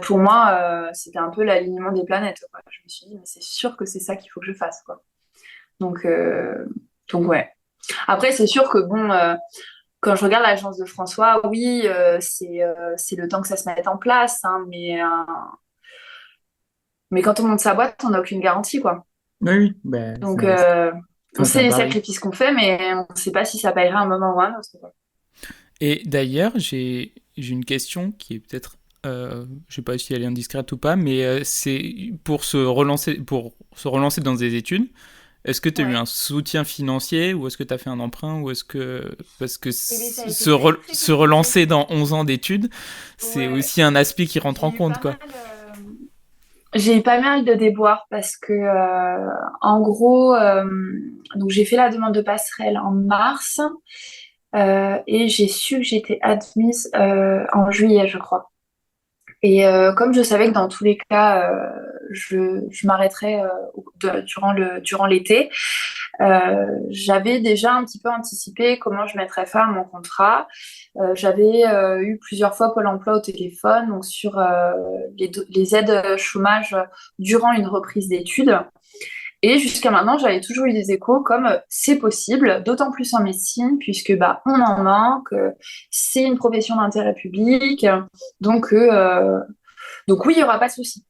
pour moi, c'était un peu l'alignement des planètes, quoi. Je me suis dit, mais c'est sûr que c'est ça qu'il faut que je fasse, quoi. Donc, ouais. Après, c'est sûr que, bon, quand je regarde l'agence de François, oui, c'est le temps que ça se mette en place, hein, mais quand on monte sa boîte, on n'a aucune garantie, quoi. Oui, ben, Donc, on ça sait les varie. sacrifices qu'on fait, mais on ne sait pas si ça payera un moment ou un autre, quoi. Et d'ailleurs, j'ai une question qui est peut-être, je sais pas si elle est indiscrète ou pas, mais c'est pour se relancer dans des études. Est-ce que tu as eu Ouais. un soutien financier ou est-ce que tu as fait un emprunt ou est-ce que parce que Eh bien, ça a été très, très se compliqué. relancer dans 11 ans d'études, c'est Ouais, aussi un aspect qui rentre j'ai en eu compte pas quoi. mal. J'ai eu pas mal de déboires parce que, en gros, donc j'ai fait la demande de passerelle en mars et j'ai su que j'étais admise en juillet, je crois. Et comme je savais que dans tous les cas, je m'arrêterais durant l'été, j'avais déjà un petit peu anticipé comment je mettrais fin à mon contrat. J'avais eu plusieurs fois Pôle emploi au téléphone, donc sur les aides chômage durant une reprise d'études. Et jusqu'à maintenant, j'avais toujours eu des échos comme c'est possible, d'autant plus en médecine, puisque bah, on en manque, c'est une profession d'intérêt public, donc, donc oui, il n'y aura pas de souci.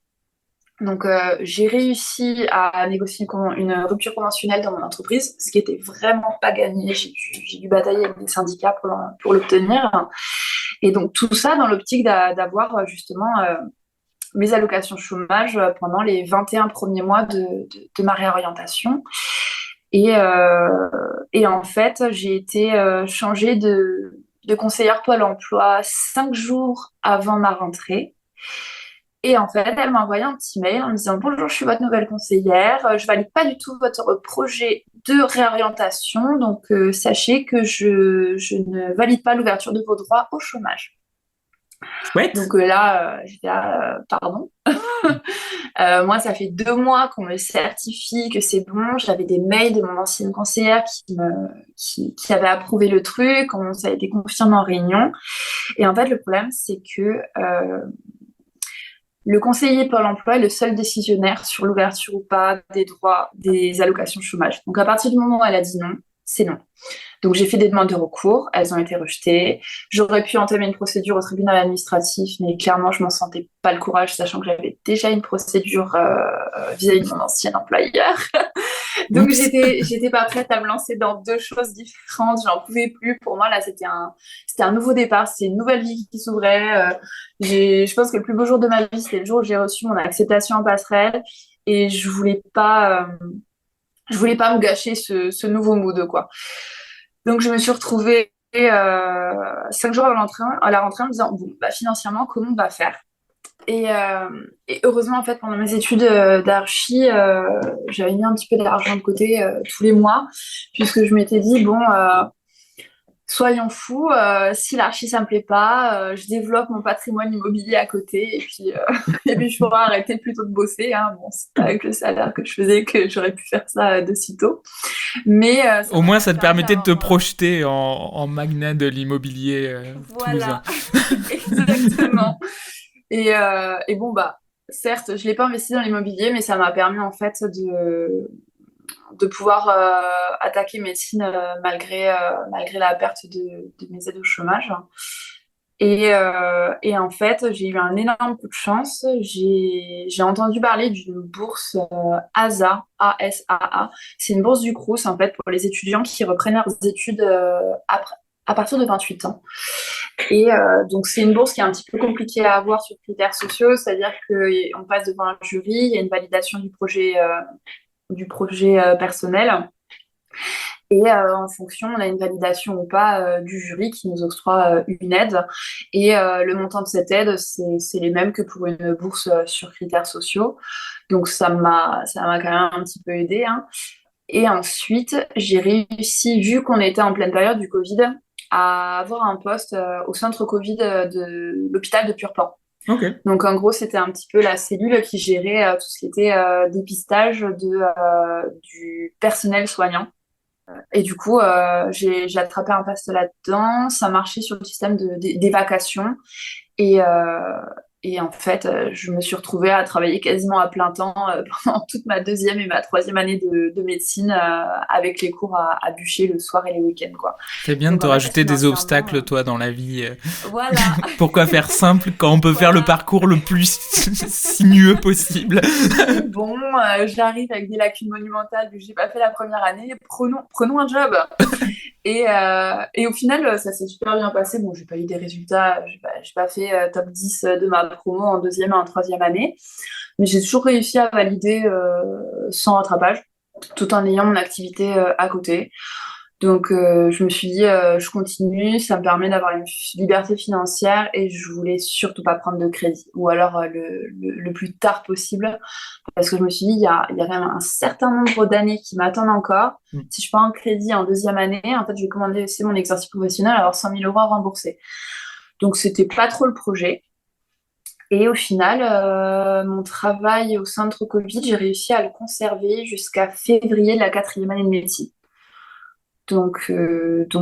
Donc j'ai réussi à négocier une rupture conventionnelle dans mon entreprise, ce qui était vraiment pas gagné. J'ai dû batailler avec des syndicats pour l'obtenir. Et donc tout ça dans l'optique d'avoir justement mes allocations chômage pendant les 21 premiers mois de ma réorientation. Et en fait, j'ai été changée de conseillère Pôle emploi 5 jours avant ma rentrée. Et en fait, elle m'a envoyé un petit mail en me disant: Bonjour, je suis votre nouvelle conseillère. Je valide pas du tout votre projet de réorientation. Donc, sachez que je ne valide pas l'ouverture de vos droits au chômage. Chouette. Donc là, j'étais là, pardon. Moi, ça fait 2 mois qu'on me certifie que c'est bon. J'avais des mails de mon ancienne conseillère qui avait approuvé le truc. Ça a été confirmé en réunion. Et en fait, le problème, c'est que le conseiller Pôle emploi est le seul décisionnaire sur l'ouverture ou pas des droits des allocations chômage. Donc, à partir du moment où elle a dit non, c'est non. Donc, j'ai fait des demandes de recours, elles ont été rejetées. J'aurais pu entamer une procédure au tribunal administratif, mais clairement, je m'en sentais pas le courage, sachant que j'avais déjà une procédure vis-à-vis de mon ancien employeur. Donc, Oups. j'étais pas prête à me lancer dans deux choses différentes. J'en pouvais plus. Pour moi, là, c'était un nouveau départ. C'était une nouvelle vie qui s'ouvrait. Je pense que le plus beau jour de ma vie, c'était le jour où j'ai reçu mon acceptation en passerelle. Et je voulais pas me gâcher ce nouveau mood, quoi. Donc, je me suis retrouvée 5 jours à la rentrée en me disant, bon, bah, financièrement, comment on va faire? Et heureusement, en fait, pendant mes études d'archi, j'avais mis un petit peu d'argent de côté tous les mois, puisque je m'étais dit, bon, soyons fous, si l'archi, ça me plaît pas, je développe mon patrimoine immobilier à côté, et puis je pourrais arrêter plutôt de bosser, hein. Bon, c'est pas avec le salaire que je faisais que j'aurais pu faire ça de sitôt. Mais ça Au m'a moins, quand ça même te permis permettait de te d'avoir... projeter en magnat de l'immobilier toulousain. Voilà, exactement. Et bon, bah, certes, je ne l'ai pas investi dans l'immobilier, mais ça m'a permis en fait de pouvoir attaquer médecine malgré la perte de mes aides au chômage. Et en fait, j'ai eu un énorme coup de chance. J'ai entendu parler d'une bourse ASA, A-S-A-A. C'est une bourse du Crous, en fait, pour les étudiants qui reprennent leurs études à partir de 28 ans. Et donc, c'est une bourse qui est un petit peu compliquée à avoir sur critères sociaux, c'est-à-dire qu'on passe devant un jury, il y a une validation du projet personnel. Et en fonction, on a une validation ou pas du jury qui nous octroie une aide. Et le montant de cette aide, c'est les mêmes que pour une bourse sur critères sociaux. Donc ça m'a quand même un petit peu aidé, hein. Et ensuite, j'ai réussi, vu qu'on était en pleine période du Covid, à avoir un poste au centre Covid de l'hôpital de Purpan. Ok. Donc en gros, c'était un petit peu la cellule qui gérait tout ce qui était dépistage du personnel soignant. Et du coup, j'ai attrapé un poste là-dedans. Ça marchait sur le système d'évacation. Et, euh, et en fait, je me suis retrouvée à travailler quasiment à plein temps pendant toute ma deuxième et ma troisième année de médecine avec les cours à bûcher le soir et les week-ends, quoi. C'est bien de Donc te en fait, rajouter des financièrement, obstacles, toi, dans la vie. voilà, Pourquoi faire simple quand on peut faire le voilà. parcours le plus sinueux possible? Oui, bon, j'arrive avec des lacunes monumentales vu que j'ai pas fait la première année. Prenons un job. Et au final, ça s'est super bien passé. Bon, j'ai pas eu des résultats, j'ai pas fait top 10 de ma promo en deuxième et en troisième année, mais j'ai toujours réussi à valider sans rattrapage, tout en ayant mon activité à côté. Donc, je me suis dit, je continue, ça me permet d'avoir une liberté financière et je voulais surtout pas prendre de crédit, ou alors le plus tard possible, parce que je me suis dit, il y a quand même un certain nombre d'années qui m'attendent encore. Mm. Si je prends un crédit en deuxième année, en fait, je vais commander aussi mon exercice professionnel, avoir 100 000 euros à rembourser. Donc, c'était pas trop le projet. Et au final, mon travail au centre Covid, j'ai réussi à le conserver jusqu'à février de la quatrième année de médecine. Donc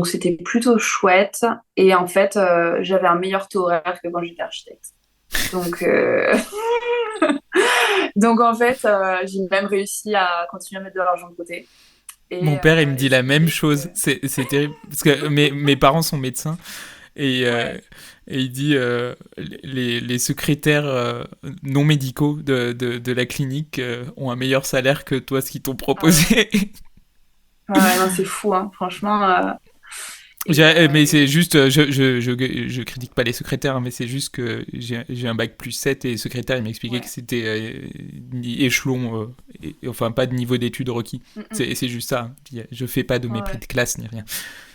c'était plutôt chouette. Et en fait, j'avais un meilleur taux horaire que quand j'étais architecte. Donc, donc en fait, j'ai même réussi à continuer à mettre de l'argent de côté. Mon Et, père, il me et dit ce la qui même fait que... chose. C'est terrible. Parce que mes parents sont médecins. Et, Ouais, et il dit les secrétaires non médicaux de la clinique ont un meilleur salaire que toi, ce qu'ils t'ont ah ouais. proposé. Ouais, ouais, non, c'est fou, hein, franchement. Mais Et c'est juste, je critique pas les secrétaires, hein, mais c'est juste que j'ai un bac plus 7 et le secrétaire il m'expliquait que ouais. c'était échelon, enfin pas de niveau d'études requis. Mm, mm. C'est juste ça, hein. Je fais pas de Ouais, mépris ouais. de classe ni rien.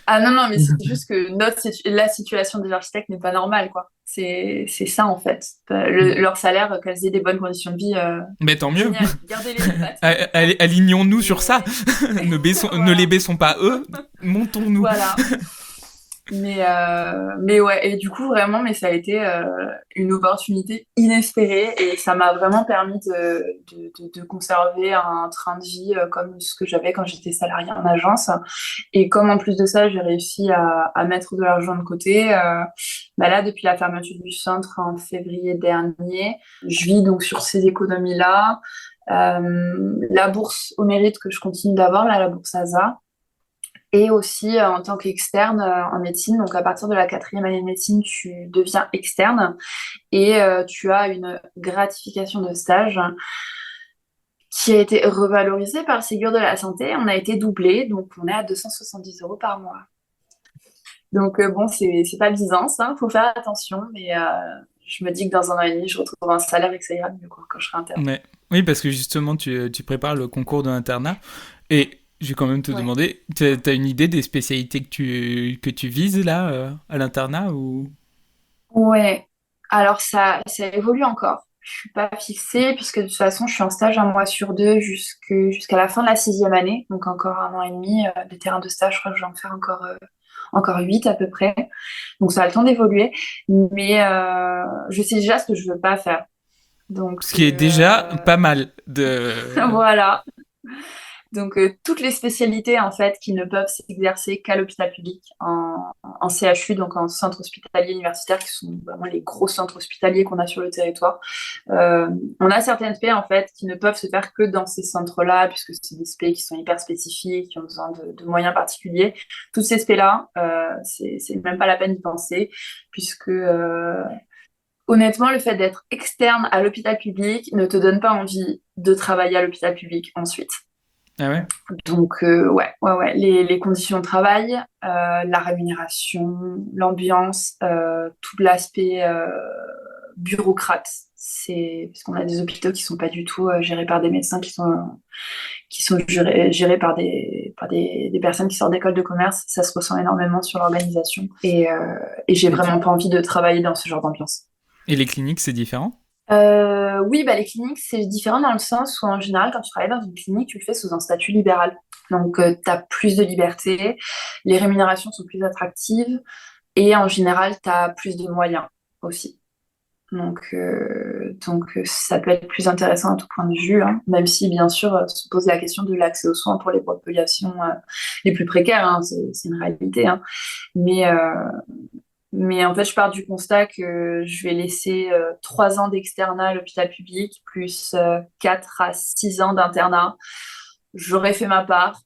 Ah non, non, mais c'est juste que la situation des architectes n'est pas normale, quoi. C'est ça, en fait. Leur salaire, qu'elles aient des bonnes conditions de vie, Mais tant mieux. génial. Gardez-les, les patriotes, hein. Alignons-nous sur ça. Mais Ne les voilà, baissons pas eux, montons-nous. voilà. Mais ouais, et du coup, vraiment, mais ça a été une opportunité inespérée et ça m'a vraiment permis de conserver un train de vie comme ce que j'avais quand j'étais salariée en agence. Et comme en plus de ça, j'ai réussi à mettre de l'argent de côté, bah là, depuis la fermeture du centre en février dernier, je vis donc sur ces économies-là. La bourse au mérite que je continue d'avoir, là, la bourse ASA. Et aussi en tant qu'externe en médecine, donc à partir de la quatrième année de médecine, tu deviens externe et tu as une gratification de stage qui a été revalorisée par le Ségur de la Santé. On a été doublé, donc on est à 270 euros par mois. Donc bon, c'est pas Byzance, hein, faut faire attention, mais je me dis que dans un an et demi, je retrouverai un salaire et que ça ira mieux quoi, quand je serai interne. Mais, oui, parce que justement, tu prépares le concours de l'internat. Et je vais quand même te Ouais. demander, t'as une idée des spécialités que tu vises là, à l'internat ou... Ouais. Alors ça évolue encore. Je suis pas fixée puisque de toute façon je suis en stage un mois sur deux jusqu'à la fin de la sixième année, donc encore un an et demi. Des terrains de stage, je crois que je vais en faire encore 8 à peu près. Donc ça a le temps d'évoluer, mais je sais déjà ce que je veux pas faire. Donc Ce qui est déjà pas mal de... voilà. Donc, toutes les spécialités, en fait, qui ne peuvent s'exercer qu'à l'hôpital public, en CHU, donc en centre hospitalier universitaire, qui sont vraiment les gros centres hospitaliers qu'on a sur le territoire. On a certaines spé, en fait, qui ne peuvent se faire que dans ces centres-là, puisque c'est des spé qui sont hyper spécifiques, qui ont besoin de moyens particuliers. Toutes ces spé-là, c'est même pas la peine d'y penser, puisque honnêtement, le fait d'être externe à l'hôpital public ne te donne pas envie de travailler à l'hôpital public ensuite. Ah ouais. Donc, ouais. Les conditions de travail, la rémunération, l'ambiance, tout l'aspect bureaucrate. C'est parce qu'on a des hôpitaux qui sont pas du tout gérés par des médecins qui sont gérés par des personnes qui sortent d'école de commerce, ça se ressent énormément sur l'organisation. Et j'ai vraiment pas envie de travailler dans ce genre d'ambiance. Et les cliniques, c'est différent? Oui, bah, les cliniques, c'est différent dans le sens où, en général, quand tu travailles dans une clinique, tu le fais sous un statut libéral. Donc, tu as plus de liberté, les rémunérations sont plus attractives et en général, tu as plus de moyens aussi. Donc, ça peut être plus intéressant à tout point de vue, hein, même si, bien sûr, se pose la question de l'accès aux soins pour les populations les plus précaires, hein, c'est une réalité. Hein. Mais, euh, mais en fait, je pars du constat que je vais laisser 3 ans d'externat à l'hôpital public, plus 4 à 6 ans d'internat. J'aurais fait ma part.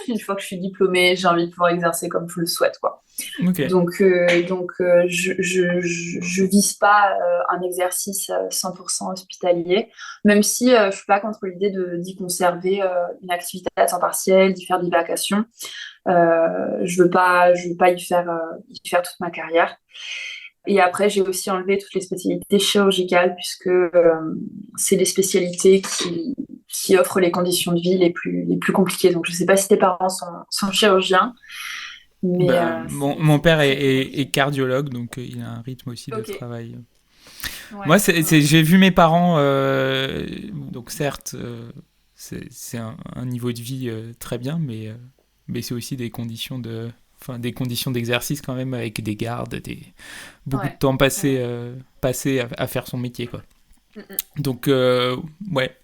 Une fois que je suis diplômée, j'ai envie de pouvoir exercer comme je le souhaite, quoi. Ok. Donc, je vise pas un exercice 100% hospitalier, même si je suis pas contre l'idée d'y conserver une activité à temps partiel, d'y faire des vacations. Je veux pas y faire toute ma carrière. Et après, j'ai aussi enlevé toutes les spécialités chirurgicales puisque c'est des spécialités qui offrent les conditions de vie les plus compliquées. Donc, je sais pas si tes parents sont chirurgiens, mais Bah, mon père est cardiologue, donc il a un rythme aussi de ok. travail. Ouais, Moi, ouais. j'ai vu mes parents, donc certes, c'est un niveau de vie très bien, mais c'est aussi des conditions d'exercice quand même, avec des gardes, beaucoup de Ouais. temps passé, Ouais. passé à faire son métier, quoi. Mm, mm. Donc, ouais.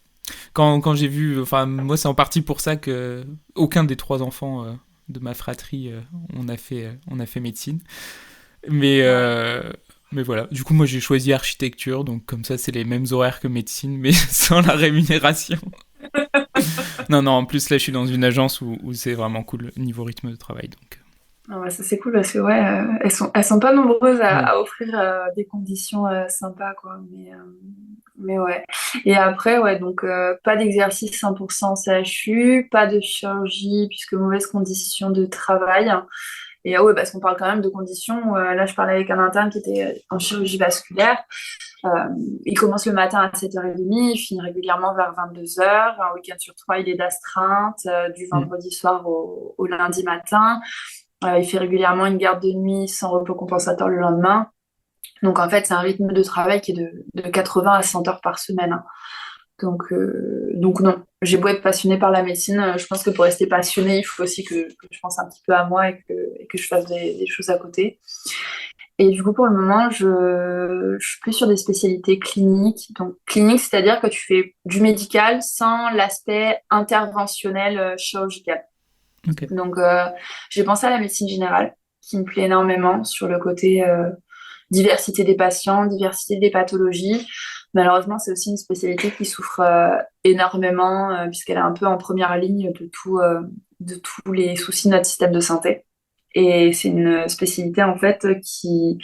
Quand j'ai vu, enfin, moi, c'est en partie pour ça que aucun des 3 enfants de ma fratrie, on a fait médecine. Mais, Ouais. mais voilà. Du coup, moi, j'ai choisi architecture, donc comme ça, c'est les mêmes horaires que médecine, mais sans la rémunération. Non, non, en plus, là, je suis dans une agence où c'est vraiment cool niveau rythme de travail. Donc, Ah ouais, ça c'est cool parce que ouais, elles sont pas nombreuses non. à offrir des conditions sympas quoi. Mais ouais. Et après ouais donc pas d'exercice 100% CHU, pas de chirurgie puisque mauvaise condition de travail. Et ouais parce qu'on parle quand même de conditions. Là je parlais avec un interne qui était en chirurgie vasculaire. Euh, il commence le matin à 7h30, il finit régulièrement vers 22h. Un week-end sur 3 il est d'astreinte du Mm. vendredi soir au lundi matin. Il fait régulièrement une garde de nuit sans repos compensateur le lendemain. Donc en fait, c'est un rythme de travail qui est de 80 à 100 heures par semaine. Hein. Donc non, j'ai beau être passionnée par la médecine, je pense que pour rester passionnée, il faut aussi que je pense un petit peu à moi et que je fasse des choses à côté. Et du coup, pour le moment, je suis plus sur des spécialités cliniques. Donc clinique, c'est-à-dire que tu fais du médical sans l'aspect interventionnel chirurgical. Ok. Donc, j'ai pensé à la médecine générale, qui me plaît énormément sur le côté diversité des patients, diversité des pathologies. Malheureusement, c'est aussi une spécialité qui souffre énormément, puisqu'elle est un peu en première ligne de tous les soucis de notre système de santé. Et c'est une spécialité, en fait, qui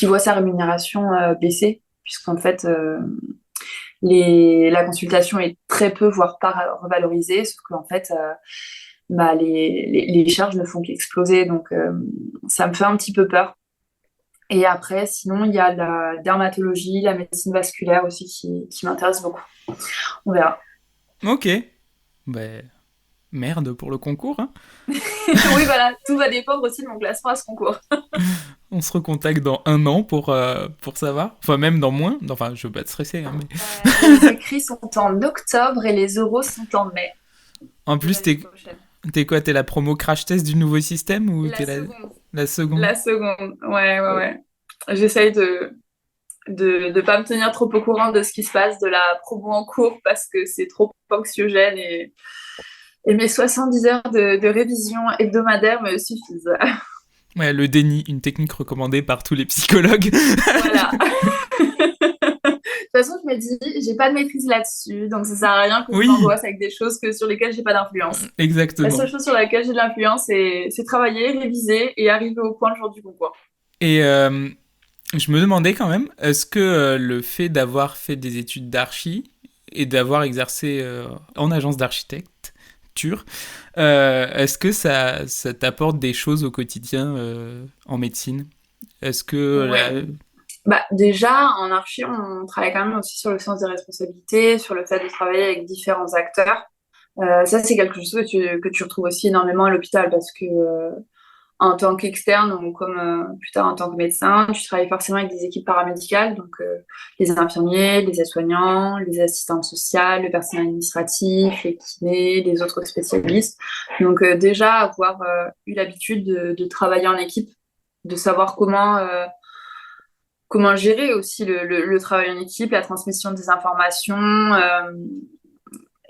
voit sa rémunération baisser, puisqu'en fait, la consultation est très peu, voire pas revalorisée, sauf qu'en fait, bah, les charges ne font qu'exploser. Donc, ça me fait un petit peu peur. Et après, sinon, il y a la dermatologie, la médecine vasculaire aussi qui m'intéresse beaucoup. On verra. Ok. Ben, merde pour le concours, hein. Oui, voilà, tout va dépendre aussi de mon classement à ce concours. On se recontacte dans 1 an pour savoir. Enfin, même dans moins. Enfin, je veux pas te stresser, hein, mais... Les écrits sont en octobre et les oraux sont en mai En de plus, l'année prochaine. t'es quoi? T'es la promo crash test du nouveau système ou La t'es seconde. la seconde? La seconde. Ouais, ouais, ouais. J'essaye de pas me tenir trop au courant de ce qui se passe de la promo en cours parce que c'est trop anxiogène et mes 70 heures de révision hebdomadaire me suffisent. Ouais, le déni, une technique recommandée par tous les psychologues. Voilà. De toute façon, je me dis, j'ai pas de maîtrise là-dessus, donc ça sert à rien que je Oui, m'angoisse avec des choses sur lesquelles j'ai pas d'influence. La exactement. seule chose sur laquelle j'ai de l'influence, c'est travailler, réviser et arriver au point le jour du concours. Et je me demandais quand même, est-ce que le fait d'avoir fait des études d'archi et d'avoir exercé en agence d'architecture, est-ce que ça t'apporte des choses au quotidien en médecine? Est-ce que Ouais. Bah, déjà, en archi, on travaille quand même aussi sur le sens des responsabilités, sur le fait de travailler avec différents acteurs. Ça, c'est quelque chose que tu retrouves aussi énormément à l'hôpital parce que en tant qu'externe ou comme plus tard en tant que médecin, tu travailles forcément avec des équipes paramédicales, donc les infirmiers, les aides-soignants, les assistantes sociales, le personnel administratif, les kinés, les autres spécialistes. Donc déjà, avoir eu l'habitude de travailler en équipe, de savoir comment gérer aussi le travail en équipe, la transmission des informations,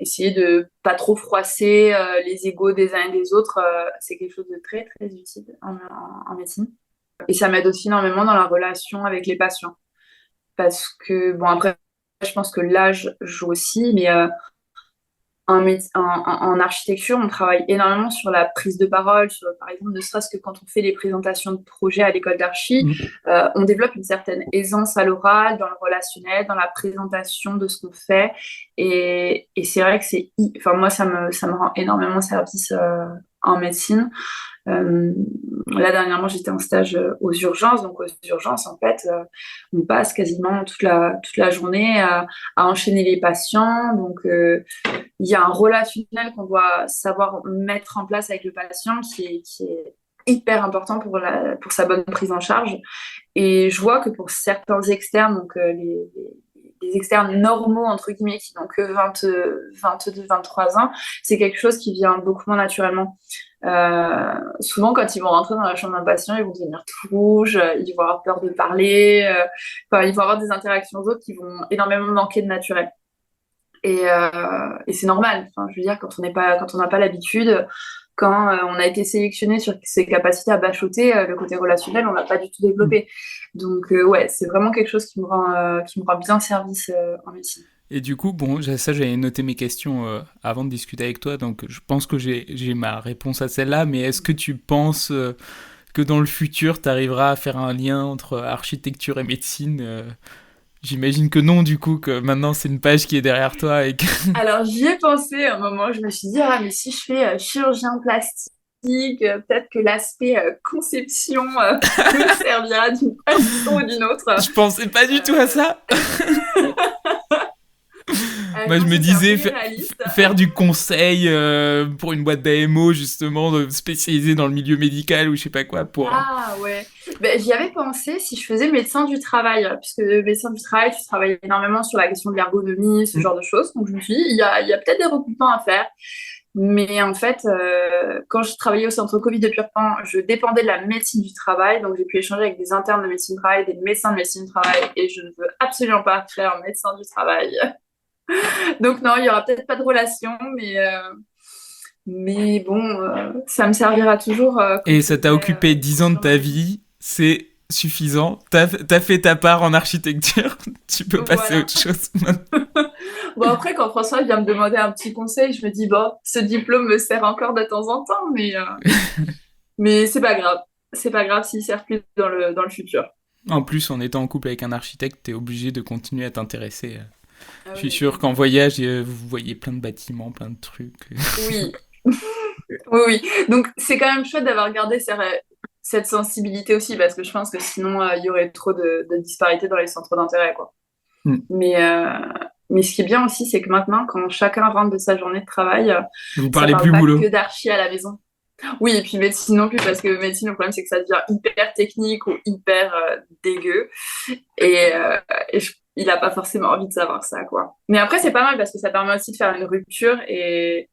essayer de pas trop froisser les égos des uns et des autres, c'est quelque chose de très très utile en médecine. Et ça m'aide aussi énormément dans la relation avec les patients. Parce que, bon, après, je pense que l'âge joue aussi, mais en architecture, on travaille énormément sur la prise de parole, sur, par exemple, ne serait-ce que quand on fait les présentations de projets à l'école d'archi, on développe une certaine aisance à l'oral, dans le relationnel, dans la présentation de ce qu'on fait. Et c'est vrai que enfin, moi, ça me rend énormément service en médecine. Là, dernièrement, j'étais en stage aux urgences. Donc, aux urgences, en fait, on passe quasiment toute la journée à enchaîner les patients. Donc, il y a un relationnel qu'on doit savoir mettre en place avec le patient qui est hyper important pour sa bonne prise en charge. Et je vois que pour certains externes, donc les externes normaux, entre guillemets, qui n'ont que 22, 23 ans, c'est quelque chose qui vient beaucoup moins naturellement. Souvent, quand ils vont rentrer dans la chambre d'un patient, ils vont devenir tout rouges, ils vont avoir peur de parler, ils vont avoir des interactions autres qui vont énormément manquer de naturel. Et c'est normal. Enfin, je veux dire, quand on n'a pas l'habitude, quand on a été sélectionné sur ses capacités à bachoter, le côté relationnel, on l'a pas du tout développé. Donc ouais, c'est vraiment quelque chose qui me rend bien service en médecine. Et du coup, bon, ça j'avais noté mes questions avant de discuter avec toi, donc je pense que j'ai ma réponse à celle-là, mais est-ce que tu penses que dans le futur, tu arriveras à faire un lien entre architecture et médecine J'imagine que non, du coup, que maintenant c'est une page qui est derrière toi et que... Alors j'y ai pensé à un moment, je me suis dit, ah mais si je fais chirurgien plastique, peut-être que l'aspect conception me servira d'une façon ou d'une autre. Je pensais pas du tout à ça. Moi, je me disais faire du conseil pour une boîte d'AMO, justement, spécialisée dans le milieu médical ou je sais pas quoi. Ah ouais, ben, j'y avais pensé si je faisais médecin du travail, puisque médecin du travail, tu travailles énormément sur la question de l'ergonomie, ce genre de choses. Donc je me suis dit, il y a peut-être des recrutements à faire. Mais en fait, quand je travaillais au centre Covid de Purpan, je dépendais de la médecine du travail. Donc j'ai pu échanger avec des internes de médecine du travail, des médecins de médecine du travail. Et je ne veux absolument pas faire médecin du travail. Donc non, il n'y aura peut-être pas de relation, mais bon, ça me servira toujours. Et ça t'a occupé 10 ans de ta vie, c'est suffisant. T'as fait ta part en architecture, tu peux passer à autre chose maintenant. Bon, après, quand François vient me demander un petit conseil, je me dis, bon, ce diplôme me sert encore de temps en temps, mais c'est pas grave. C'est pas grave s'il sert plus dans le futur. En plus, en étant en couple avec un architecte, t'es obligé de continuer à t'intéresser. Je suis Oui. sûr qu'en voyage, vous voyez plein de bâtiments, plein de trucs. Oui. Oui. Donc, c'est quand même chouette d'avoir gardé cette sensibilité aussi, parce que je pense que sinon, il y aurait trop de disparités dans les centres d'intérêt, quoi. Mais ce qui est bien aussi, c'est que maintenant, quand chacun rentre de sa journée de travail, vous ça parlez parle plus pas boulot. que d'archi à la maison. Oui, et puis médecine non plus, parce que médecine, le problème, c'est que ça devient hyper technique ou hyper dégueu. Et il n'a pas forcément envie de savoir ça, quoi. Mais après, c'est pas mal, parce que ça permet aussi de faire une rupture. Et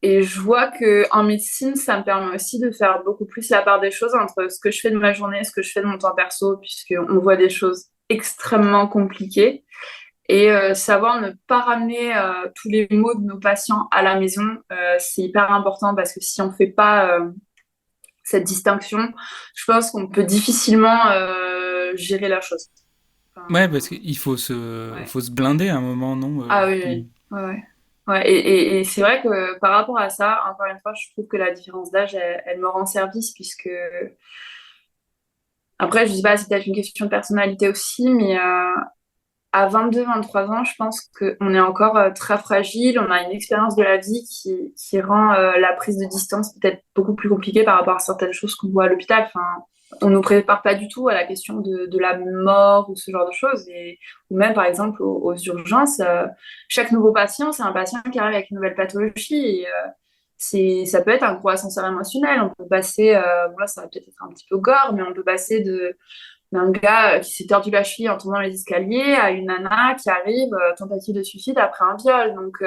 je vois qu'en médecine, ça me permet aussi de faire beaucoup plus la part des choses entre ce que je fais de ma journée et ce que je fais de mon temps perso, puisqu'on voit des choses extrêmement compliquées. Et savoir ne pas ramener tous les maux de nos patients à la maison, c'est hyper important parce que si on ne fait pas cette distinction, je pense qu'on peut difficilement gérer la chose. Enfin, Ouais, parce qu'il faut se blinder à un moment, non Ah oui, oui. Ouais. Et c'est vrai que par rapport à ça, encore une fois, je trouve que la différence d'âge, elle me rend service puisque... Après, je sais pas, c'est peut-être une question de personnalité aussi, mais à 22-23 ans, je pense qu'on est encore très fragile, on a une expérience de la vie qui rend la prise de distance peut-être beaucoup plus compliquée par rapport à certaines choses qu'on voit à l'hôpital. Enfin, on nous prépare pas du tout à la question de la mort ou ce genre de choses. Ou même, par exemple, aux urgences, chaque nouveau patient, c'est un patient qui arrive avec une nouvelle pathologie. Et, ça peut être un gros ascenseur émotionnel. On peut passer, voilà, ça va peut-être être un petit peu gore, mais on peut passer d'un gars qui s'est tordu la cheville en tombant les escaliers à une nana qui arrive, tentative de suicide après un viol. Donc,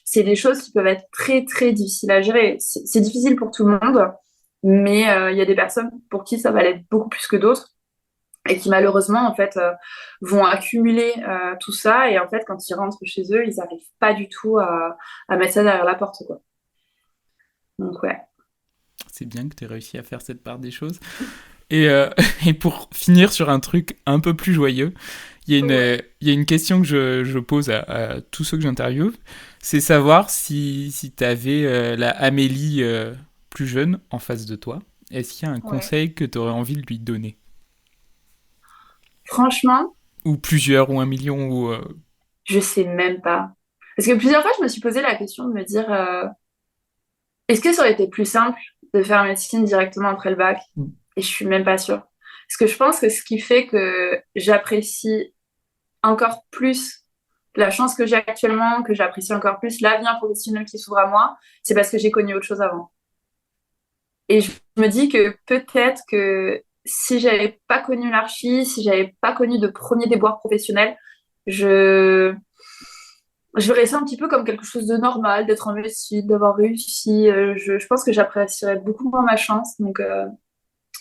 c'est des choses qui peuvent être très, très difficiles à gérer. C'est difficile pour tout le monde, mais il y a des personnes pour qui ça va l'être beaucoup plus que d'autres et qui, malheureusement, en fait, vont accumuler tout ça. Et en fait, quand ils rentrent chez eux, ils n'arrivent pas du tout à mettre ça derrière la porte, quoi. Donc, ouais. C'est bien que tu aies réussi à faire cette part des choses. Et, et pour finir sur un truc un peu plus joyeux, il y a une question que je pose à tous ceux que j'interviewe, c'est savoir si tu avais la Amélie plus jeune en face de toi. Est-ce qu'il y a un conseil que tu aurais envie de lui donner? Franchement, ou plusieurs, ou 1 million, ou... je sais même pas. Parce que plusieurs fois, je me suis posé la question de me dire, est-ce que ça aurait été plus simple de faire médecine directement après le bac? Et je suis même pas sûre. Parce que je pense que ce qui fait que j'apprécie encore plus la chance que j'ai actuellement, que j'apprécie encore plus l'avenir professionnel qui s'ouvre à moi, c'est parce que j'ai connu autre chose avant. Et je me dis que peut-être que si j'avais pas connu l'archi, si j'avais pas connu de premier déboire professionnel, je verrais ça un petit peu comme quelque chose de normal, d'être en médecine, d'avoir réussi. Je pense que j'apprécierais beaucoup moins ma chance. Donc,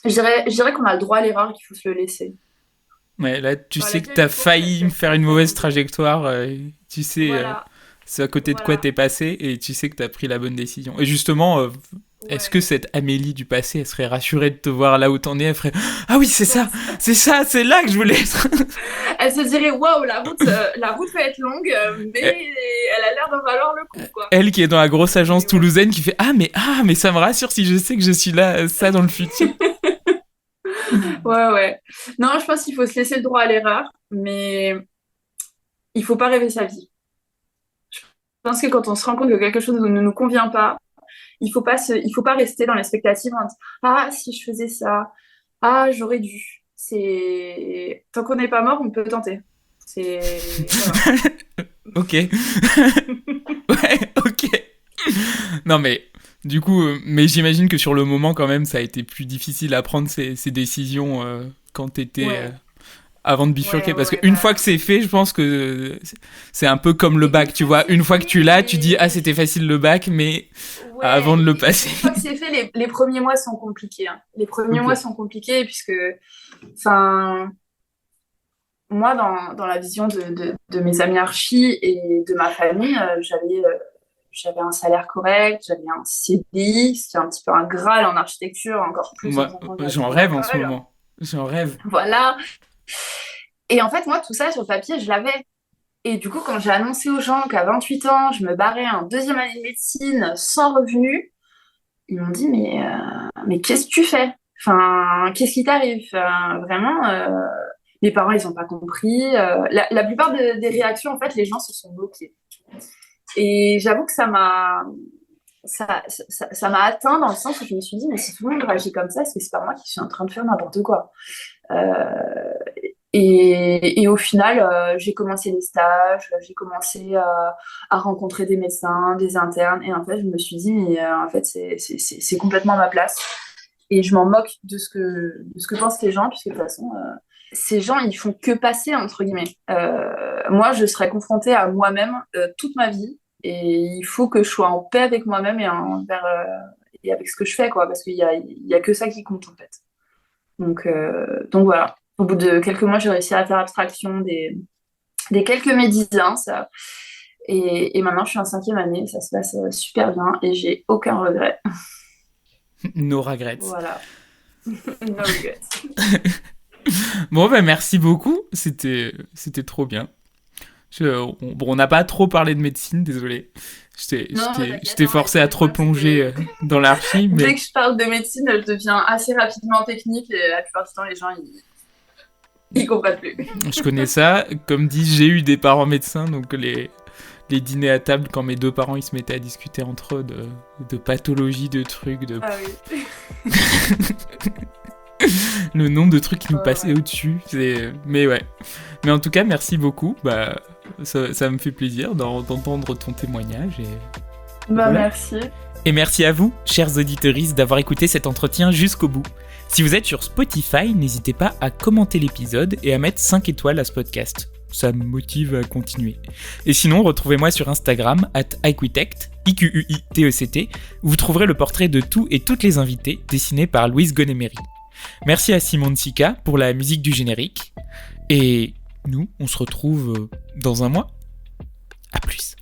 je dirais qu'on a le droit à l'erreur et qu'il faut se le laisser. Ouais, là, tu sais que t'as failli me faire une mauvaise trajectoire. Tu sais Voilà. c'est à côté de quoi t'es passé et tu sais que t'as pris la bonne décision. Et justement, est-ce que cette Amélie du passé, elle serait rassurée de te voir là où t'en es? Elle ferait « Ah oui, c'est ça, c'est là que je voulais être !» Elle se dirait « Waouh, la route va être longue, mais elle a l'air d'en valoir le coup. » quoi. Elle qui est dans la grosse agence toulousaine qui fait « Ah, mais ça me rassure si je sais que je suis là, ça dans le futur. » Ouais. Non, je pense qu'il faut se laisser le droit à l'erreur, mais il faut pas rêver sa vie. Je pense que quand on se rend compte que quelque chose ne nous convient pas, il faut pas rester dans l'expectative en disant « Ah, si je faisais ça, ah, j'aurais dû. » Tant qu'on n'est pas mort, on peut tenter. Voilà. Ok. Ouais, ok. Non, mais du coup, mais j'imagine que sur le moment, quand même, ça a été plus difficile à prendre ces décisions quand t'étais avant de bifurquer. Parce qu'une fois que c'est fait, je pense que c'est un peu comme le bac, tu vois. Une fois que tu l'as, tu dis « Ah, c'était facile le bac, mais avant de le passer. » Une fois que c'est fait, les premiers mois sont compliqués. Hein. Les premiers mois sont compliqués puisque, enfin, moi, dans la vision de mes amis archi et de ma famille, j'avais un salaire correct, j'avais un CDI, ce qui est un petit peu un Graal en architecture, encore plus. Moi, j'en rêve en ce moment. J'en rêve. Voilà. Et en fait, moi, tout ça sur le papier, je l'avais. Et du coup, quand j'ai annoncé aux gens qu'à 28 ans, je me barrais en 2e année de médecine sans revenu, ils m'ont dit, mais qu'est-ce que tu fais? Enfin, qu'est-ce qui t'arrive? Vraiment, mes parents, ils n'ont pas compris. La plupart des réactions, en fait, les gens se sont bloqués. Et j'avoue que ça m'a atteint dans le sens où je me suis dit, mais si tout le monde réagit comme ça, est-ce que c'est pas moi qui suis en train de faire n'importe quoi? Et au final, j'ai commencé les stages, j'ai commencé à rencontrer des médecins, des internes, et en fait, je me suis dit, mais en fait, c'est complètement ma place. Et je m'en moque de ce que pensent les gens, puisque de toute façon, ces gens, ils font que passer, entre guillemets. Moi, je serais confrontée à moi-même toute ma vie, et il faut que je sois en paix avec moi-même et avec ce que je fais, quoi, parce qu'il y a que ça qui compte, en fait. Donc voilà. Au bout de quelques mois, j'ai réussi à faire abstraction des quelques médisances. Et maintenant, je suis en 5e année. Ça se passe super bien et j'ai aucun regret. No regrets. Voilà. No regrets. Bon, ben merci beaucoup. C'était trop bien. On n'a pas trop parlé de médecine, désolé. Je t'ai forcé à trop plonger dans l'archi. Mais... Dès que je parle de médecine, je deviens assez rapidement technique et la plupart du temps, les gens, ils comprennent plus. Je connais ça. Comme dit, j'ai eu des parents médecins, donc les dîners à table, quand mes 2 parents ils se mettaient à discuter entre eux de pathologie, de trucs, de... Ah oui. le nombre de trucs qui nous passaient au-dessus. Mais ouais. Mais en tout cas, merci beaucoup. Ça me fait plaisir d'entendre ton témoignage. Voilà. Merci. Et merci à vous, chers auditeuristes, d'avoir écouté cet entretien jusqu'au bout. Si vous êtes sur Spotify, n'hésitez pas à commenter l'épisode et à mettre 5 étoiles à ce podcast. Ça me motive à continuer. Et sinon, retrouvez-moi sur Instagram, @iquitect, IQUITECT, où vous trouverez le portrait de tous et toutes les invités, dessiné par Louise Gonemery. Merci à Simon Tsika pour la musique du générique. Et nous, on se retrouve dans un mois. À plus.